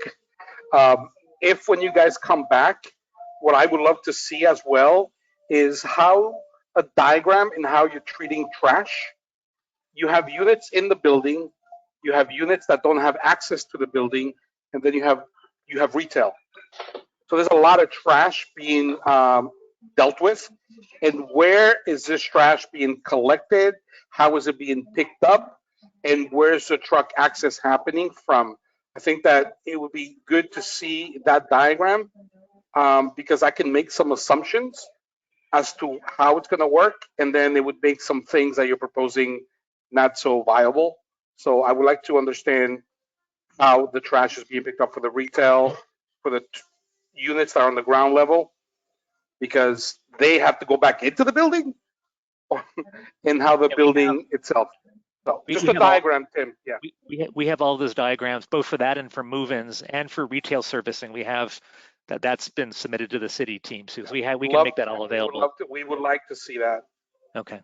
Speaker 7: If when you guys come back, what I would love to see as well is how a diagram in how you're treating trash. You have units in the building, you have units that don't have access to the building, and then you have retail. So there's a lot of trash being dealt with. And where is this trash being collected? How is it being picked up? And where's the truck access happening from? I think that it would be good to see that diagram, because I can make some assumptions as to how it's going to work, and then it would make some things that you're proposing not so viable. So I would like to understand how the trash is being picked up for the retail, for the units that are on the ground level, because they have to go back into the building, and how the building itself. No,
Speaker 9: We-
Speaker 7: just
Speaker 9: we
Speaker 7: a
Speaker 9: have all-
Speaker 7: diagram, Tim. Yeah.
Speaker 9: We have all those diagrams, both for that and for move-ins and for retail servicing. We have that's been submitted to the city team, so we can make that all available.
Speaker 7: We would like to see that.
Speaker 9: Okay.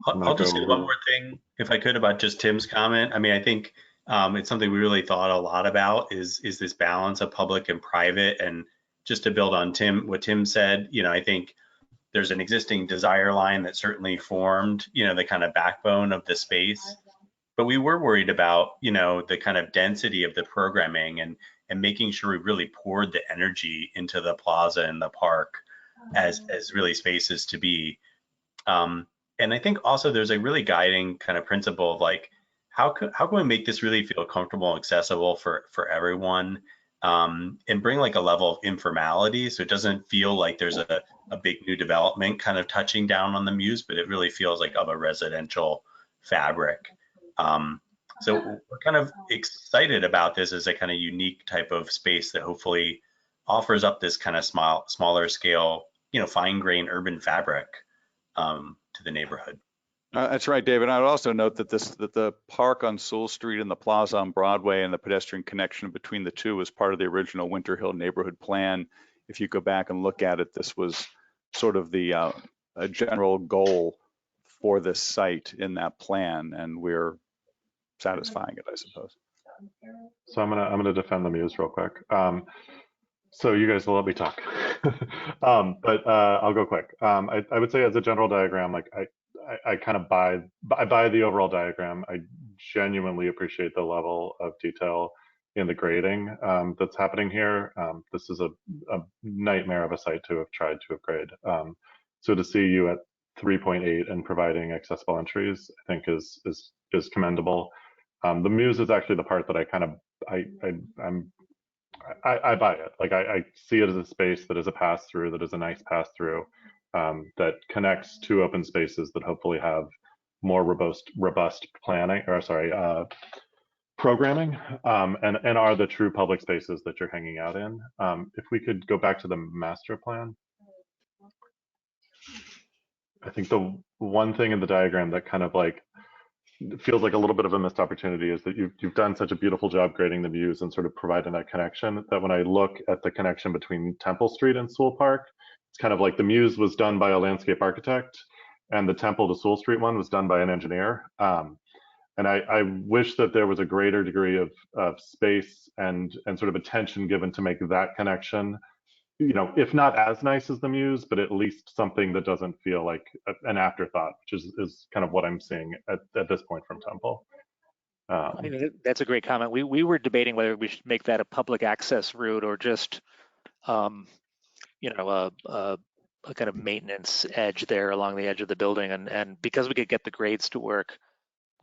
Speaker 11: I'll just say one more thing, if I could, about just Tim's comment. I mean, I think it's something we really thought a lot about is this balance of public and private. And just to build on what Tim said, I think there's an existing desire line that certainly formed, the kind of backbone of the space. But we were worried about, the kind of density of the programming and making sure we really poured the energy into the plaza and the park as really spaces to be. And I think also there's a really guiding kind of principle of like, how can we make this really feel comfortable and accessible for everyone, and bring like a level of informality, so it doesn't feel like there's a big new development kind of touching down on the Muse, but it really feels like of a residential fabric. So we're kind of excited about this as a kind of unique type of space that hopefully offers up this kind of smaller scale, fine grained urban fabric to the neighborhood.
Speaker 4: That's right, David. I would also note that the park on Sewell Street and the plaza on Broadway and the pedestrian connection between the two was part of the original Winter Hill neighborhood plan. If you go back and look at it, this was sort of the a general goal for this site in that plan, and we're satisfying it, I suppose.
Speaker 3: So I'm gonna defend the Muse real quick. So you guys will let me talk, but I'll go quick. I would say as a general diagram, like I kind of buy the overall diagram. I genuinely appreciate the level of detail in the grading that's happening here. This is a nightmare of a site to have tried to upgrade. So to see you at 3.8 and providing accessible entries, I think is commendable. The Muse is actually the part that I kind of I buy it. Like I see it as a space that is a pass through, that is a nice pass through, that connects two open spaces that hopefully have more robust planning, or sorry, programming, and are the true public spaces that you're hanging out in. If we could go back to the master plan. I think the one thing in the diagram that kind of like feels like a little bit of a missed opportunity is that you've done such a beautiful job grading the views and sort of providing that connection, that when I look at the connection between Temple Street and Sewell Park, it's kind of like the Muse was done by a landscape architect and the Temple to Sewell Street one was done by an engineer. And I wish that there was a greater degree of space and sort of attention given to make that connection, if not as nice as the Muse, but at least something that doesn't feel like an afterthought, which is kind of what I'm seeing at this point from Temple.
Speaker 9: I mean, that's a great comment. We were debating whether we should make that a public access route or just, a kind of maintenance edge there along the edge of the building. And because we could get the grades to work,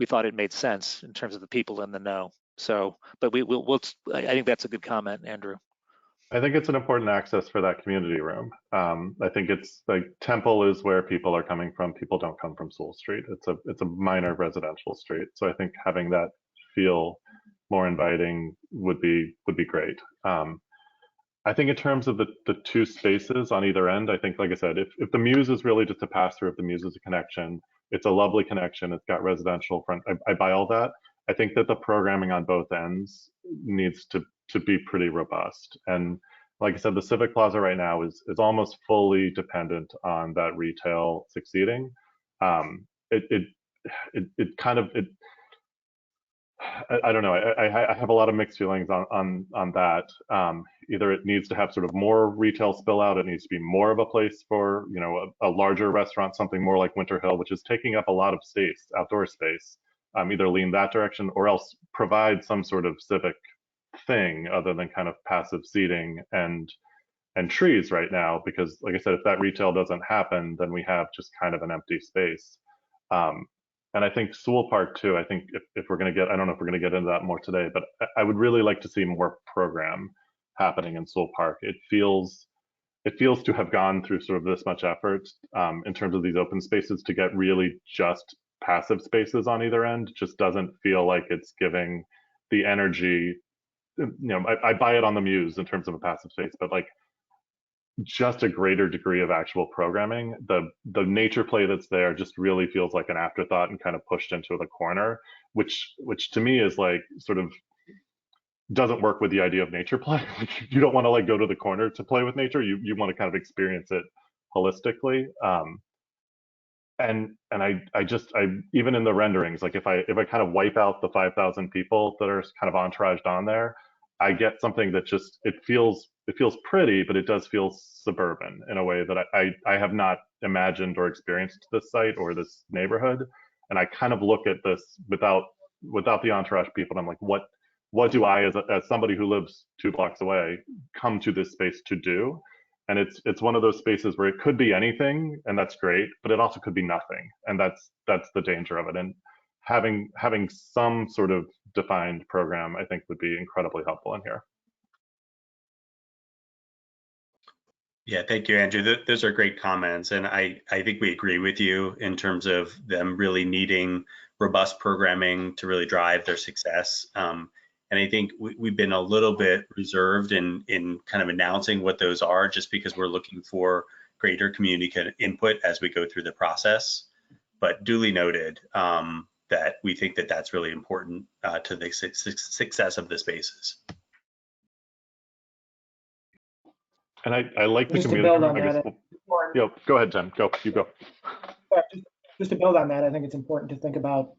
Speaker 9: we thought it made sense in terms of the people in the know. So, but I think that's a good comment, Andrew.
Speaker 3: I think it's an important access for that community room. I think it's like Temple is where people are coming from. People don't come from Sewell Street. It's a minor residential street. So I think having that feel more inviting would be great. I think in terms of the two spaces on either end, I think, like I said, if the Muse is really just a pass through, if the Muse is a connection, it's a lovely connection. It's got residential front. I buy all that. I think that the programming on both ends needs to be pretty robust. And like I said, the Civic Plaza right now is almost fully dependent on that retail succeeding. I don't know. I have a lot of mixed feelings on that. Either it needs to have sort of more retail spill out. It needs to be more of a place for, a larger restaurant, something more like Winter Hill, which is taking up a lot of space, outdoor space. Either lean that direction or else provide some sort of civic thing other than kind of passive seating and trees right now, because like I said, if that retail doesn't happen, then we have just kind of an empty space. And I think Sewell Park too, I think if we're going to I don't know if we're going to get into that more today, but I would really like to see more program happening in Sewell Park. It feels to have gone through sort of this much effort in terms of these open spaces to get really just passive spaces on either end. Just doesn't feel like it's giving the energy. I buy it on the Muse in terms of a passive space, but like just a greater degree of actual programming. The nature play that's there just really feels like an afterthought and kind of pushed into the corner, which to me is like sort of doesn't work with the idea of nature play. You don't want to like go to the corner to play with nature. You want to kind of experience it holistically. And I even in the renderings, like if I kind of wipe out the 5,000 people that are kind of entouraged on there, I get something that just it feels pretty, but it does feel suburban in a way that I have not imagined or experienced this site or this neighborhood. And I kind of look at this without the entourage people, and I'm like, what do I, as somebody who lives 2 blocks away, come to this space to do? And it's one of those spaces where it could be anything, and that's great, but it also could be nothing, and that's the danger of it. And having some sort of defined program, I think, would be incredibly helpful in here.
Speaker 11: Yeah, thank you, Andrew. Those are great comments, and I think we agree with you in terms of them really needing robust programming to really drive their success. And I think we've been a little bit reserved in kind of announcing what those are, just because we're looking for greater community input as we go through the process. But duly noted that we think that that's really important to the success of the spaces.
Speaker 3: And I like the
Speaker 5: Just to
Speaker 3: community.
Speaker 5: build on that,
Speaker 3: Go ahead, Tim. You go.
Speaker 5: Just to build on that, I think it's important to think about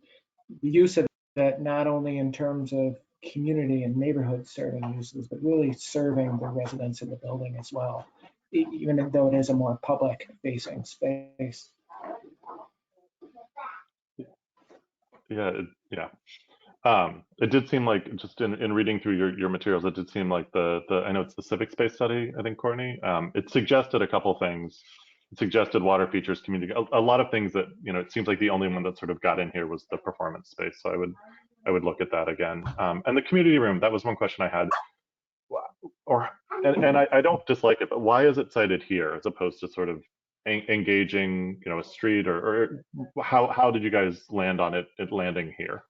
Speaker 5: the use of it not only in terms of community and neighborhood serving uses, but really serving the residents in the building as well, even though it is a more public facing space.
Speaker 3: Yeah. It did seem like, just in reading through your materials, it did seem like I know it's the civic space study, I think, Courtney, it suggested a couple things. It suggested water features, community, a lot of things that, it seems like the only one that sort of got in here was the performance space. So I would look at that again. And the community room, that was one question I had. And I don't dislike it, but why is it cited here as opposed to sort of engaging, a street, or how did you guys land on it landing here?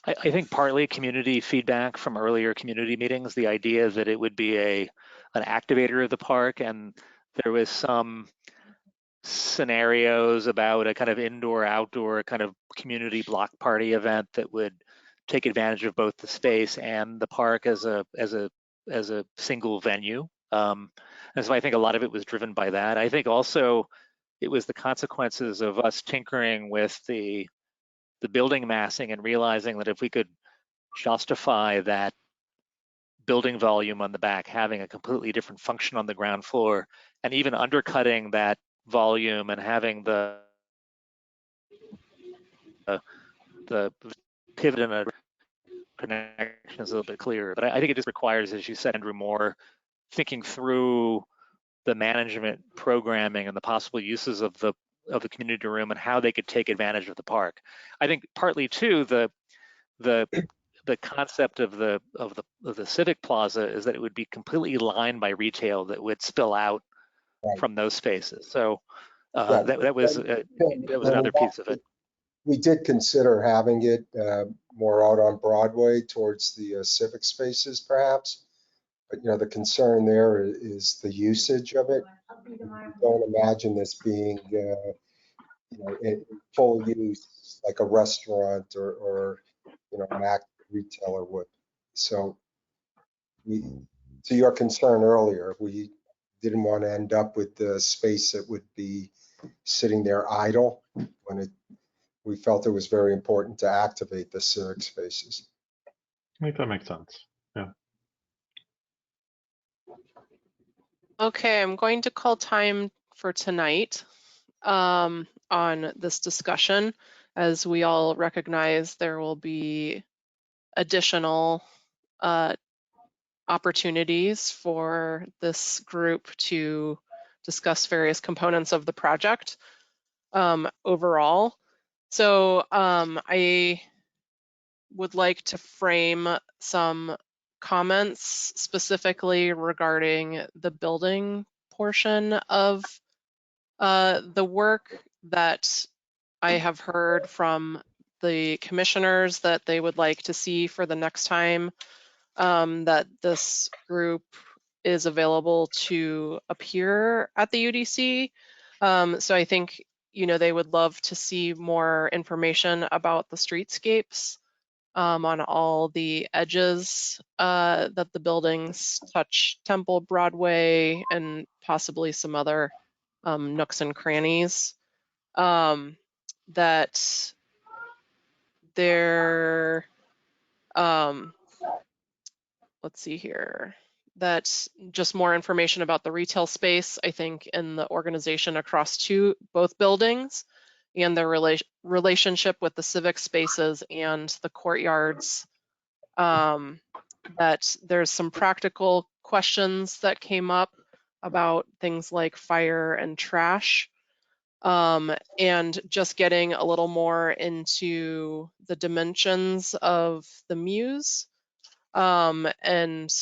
Speaker 9: I think partly community feedback from earlier community meetings, the idea that it would be an activator of the park, and there was some scenarios about a kind of indoor-outdoor kind of community block party event that would take advantage of both the space and the park as a single venue. And so I think a lot of it was driven by that. I think also it was the consequences of us tinkering with the building massing and realizing that if we could justify that building volume on the back having a completely different function on the ground floor, and even undercutting that volume and having the pivot in a connection is a little bit clearer. But I think it just requires, as you said, Andrew, more thinking through the management programming and the possible uses of the community room and how they could take advantage of the park. I think partly too the concept of the Civic Plaza is that it would be completely lined by retail that would spill out from those spaces. So that was another piece of it.
Speaker 10: We did consider having it more out on Broadway towards the civic spaces, perhaps. But the concern there is the usage of it. Don't imagine this being in full use like a restaurant or an active retailer would. So to your concern earlier, we didn't want to end up with the space that would be sitting there idle when we felt it was very important to activate the civic spaces.
Speaker 3: I think that makes sense. Yeah.
Speaker 1: Okay, I'm going to call time for tonight on this discussion. As we all recognize, there will be additional opportunities for this group to discuss various components of the project overall. So I would like to frame some comments specifically regarding the building portion of the work that I have heard from the commissioners that they would like to see for the next time that this group is available to appear at the UDC. So I think, you know, they would love to see more information about the streetscapes on all the edges that the buildings touch Temple, Broadway, and possibly some other nooks and crannies. That they're, let's see here, that's just more information about the retail space, I think, in the organization across both buildings, and their relationship with the civic spaces and the courtyards. That there's some practical questions that came up about things like fire and trash, and just getting a little more into the dimensions of the Muse, and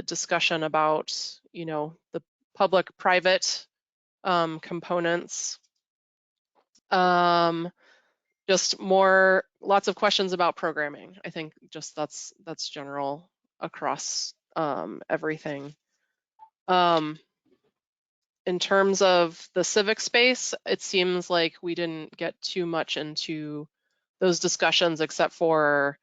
Speaker 1: discussion about, you know, the public-private components. Just lots of questions about programming. I think just that's general across everything. In terms of the civic space, it seems like we didn't get too much into those discussions, except for,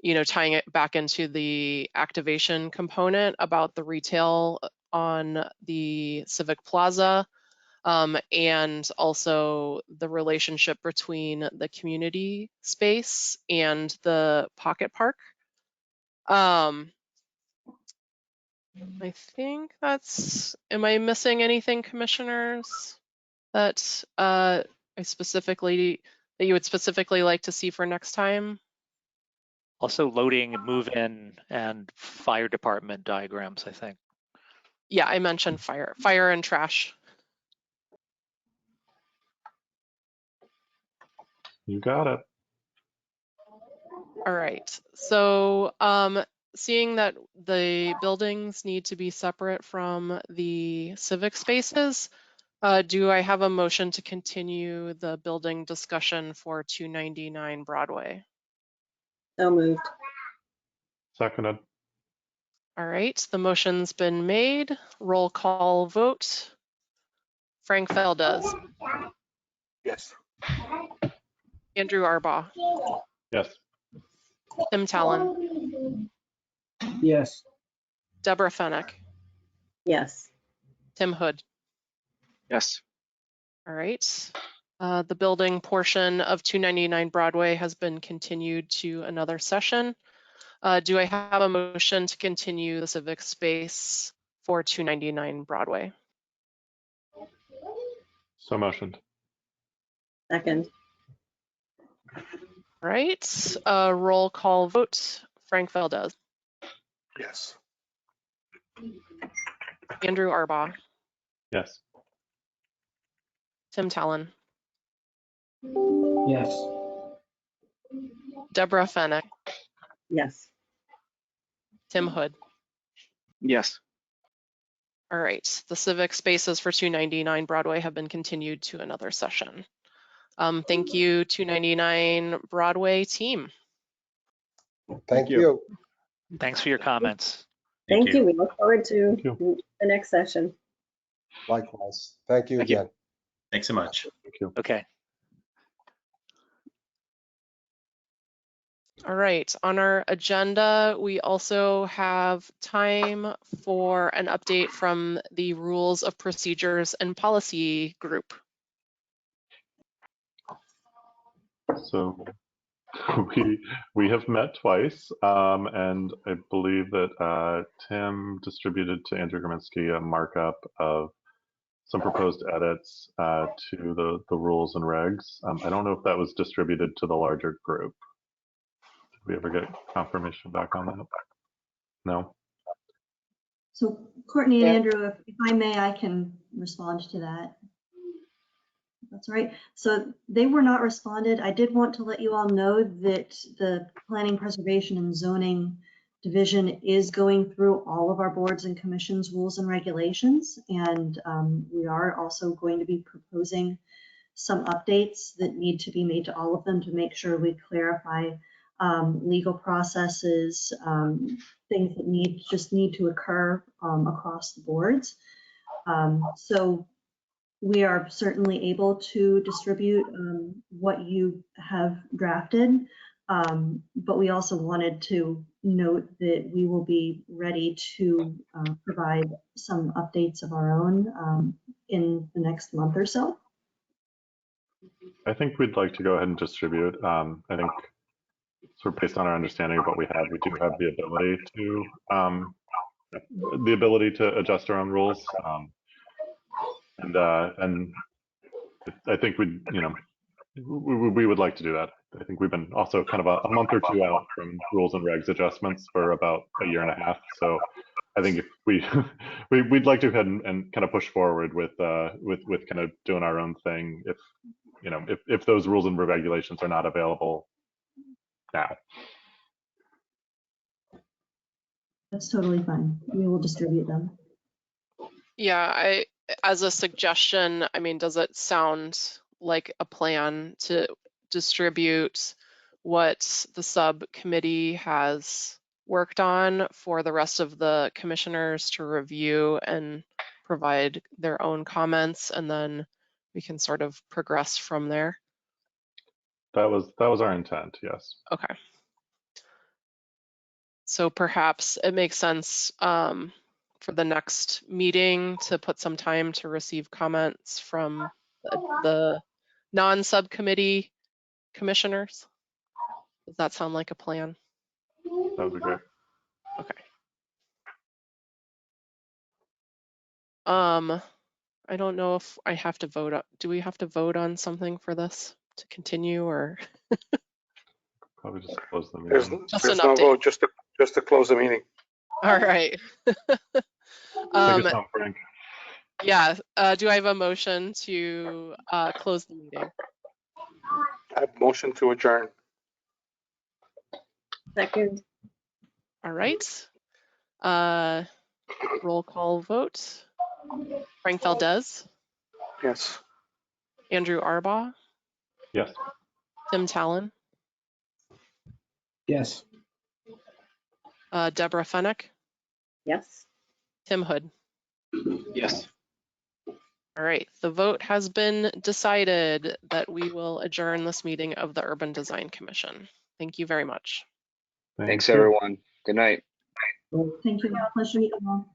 Speaker 1: you know, tying it back into the activation component about the retail on the Civic Plaza, and also the relationship between the community space and the Pocket Park. I think that's, am I missing anything, commissioners, that that you would specifically like to see for next time?
Speaker 9: Also loading, move-in, and fire department diagrams, I think.
Speaker 1: Yeah, I mentioned fire and trash.
Speaker 3: You got it.
Speaker 1: All right, so seeing that the buildings need to be separate from the civic spaces, do I have a motion to continue the building discussion for 299 Broadway?
Speaker 12: So moved.
Speaker 3: Seconded.
Speaker 1: All right, the motion's been made. Roll call vote. Frank Valdez.
Speaker 7: Yes.
Speaker 1: Andrew Arbaugh.
Speaker 3: Yes.
Speaker 1: Tim Talon.
Speaker 5: Yes.
Speaker 1: Deborah Fennick.
Speaker 12: Yes.
Speaker 1: Tim Hood.
Speaker 8: Yes.
Speaker 1: All right. The building portion of 299 Broadway has been continued to another session. Do I have a motion to continue the civic space for 299 Broadway?
Speaker 3: So motioned.
Speaker 12: Second.
Speaker 1: All right. Roll call vote. Frank Valdez.
Speaker 7: Yes.
Speaker 1: Andrew Arbaugh.
Speaker 3: Yes.
Speaker 1: Tim Talon.
Speaker 5: Yes.
Speaker 1: Deborah Fennick.
Speaker 12: Yes.
Speaker 1: Tim Hood.
Speaker 8: Yes.
Speaker 1: All right. The civic spaces for 299 Broadway have been continued to another session. Thank you, 299 Broadway team.
Speaker 10: Thank you.
Speaker 9: Thanks for your comments.
Speaker 12: Thank you. We look forward to
Speaker 3: Thank
Speaker 12: the next session.
Speaker 10: Likewise. Thank you
Speaker 9: Thank you.
Speaker 10: again.
Speaker 11: Thanks so much.
Speaker 3: Thank you.
Speaker 9: Okay.
Speaker 1: All right, on our agenda, we also have time for an update from the Rules of Procedures and Policy Group.
Speaker 3: So we have met twice, and I believe that Tim distributed to Andrew Graminsky a markup of some proposed edits to the rules and regs. I don't know if that was distributed to the larger group. Did we ever get confirmation back on that? No?
Speaker 6: So Courtney and
Speaker 5: Yeah.
Speaker 6: Andrew, if I may, I can respond to that. That's right. So they were not responded. I did want to let you all know that the Planning, Preservation, and Zoning Division is going through all of our boards and commissions rules and regulations. And we are also going to be proposing some updates that need to be made to all of them to make sure we clarify legal processes, things that just need to occur across the boards. So we are certainly able to distribute what you have drafted, but we also wanted to note that we will be ready to provide some updates of our own in the next month or so.
Speaker 3: I think we'd like to go ahead and distribute. I think sort of based on our understanding of what we have, we do have the ability to adjust our own rules. And I think we would like to do that. I think we've been also kind of a month or two out from rules and regs adjustments for about a year and a half. So I think if we'd like to go ahead and kind of push forward with kind of doing our own thing if those rules and regulations are not available now.
Speaker 6: That's totally fine. We will distribute them.
Speaker 1: Yeah, as a suggestion, I mean, does it sound like a plan to distribute what the subcommittee has worked on for the rest of the commissioners to review and provide their own comments, and then we can sort of progress from there?
Speaker 3: That was our intent, yes.
Speaker 1: Okay. So perhaps it makes sense for the next meeting to put some time to receive comments from the non-subcommittee commissioners. Does that sound like a plan?
Speaker 3: That would be great.
Speaker 1: Okay. I don't know if I have to vote. Do we have to vote on something for this to continue, or?
Speaker 3: Probably just close the
Speaker 7: There's,
Speaker 3: meeting.
Speaker 7: there's no vote, just to close the meeting.
Speaker 1: All right.
Speaker 3: Take us home, Frank.
Speaker 1: Yeah. Do I have a motion to close the meeting?
Speaker 7: I have motion to adjourn.
Speaker 12: Second.
Speaker 1: All right. Roll call vote. Frank Valdez.
Speaker 7: Yes.
Speaker 1: Andrew Arbaugh.
Speaker 3: Yes.
Speaker 1: Tim Talon.
Speaker 5: Yes.
Speaker 1: Deborah Fennick.
Speaker 12: Yes.
Speaker 1: Tim Hood.
Speaker 8: Yes.
Speaker 1: All right. The vote has been decided that we will adjourn this meeting of the Urban Design Commission. Thank you very much.
Speaker 2: Thanks, everyone. Good night.
Speaker 6: Thank you. Pleasure meeting you all.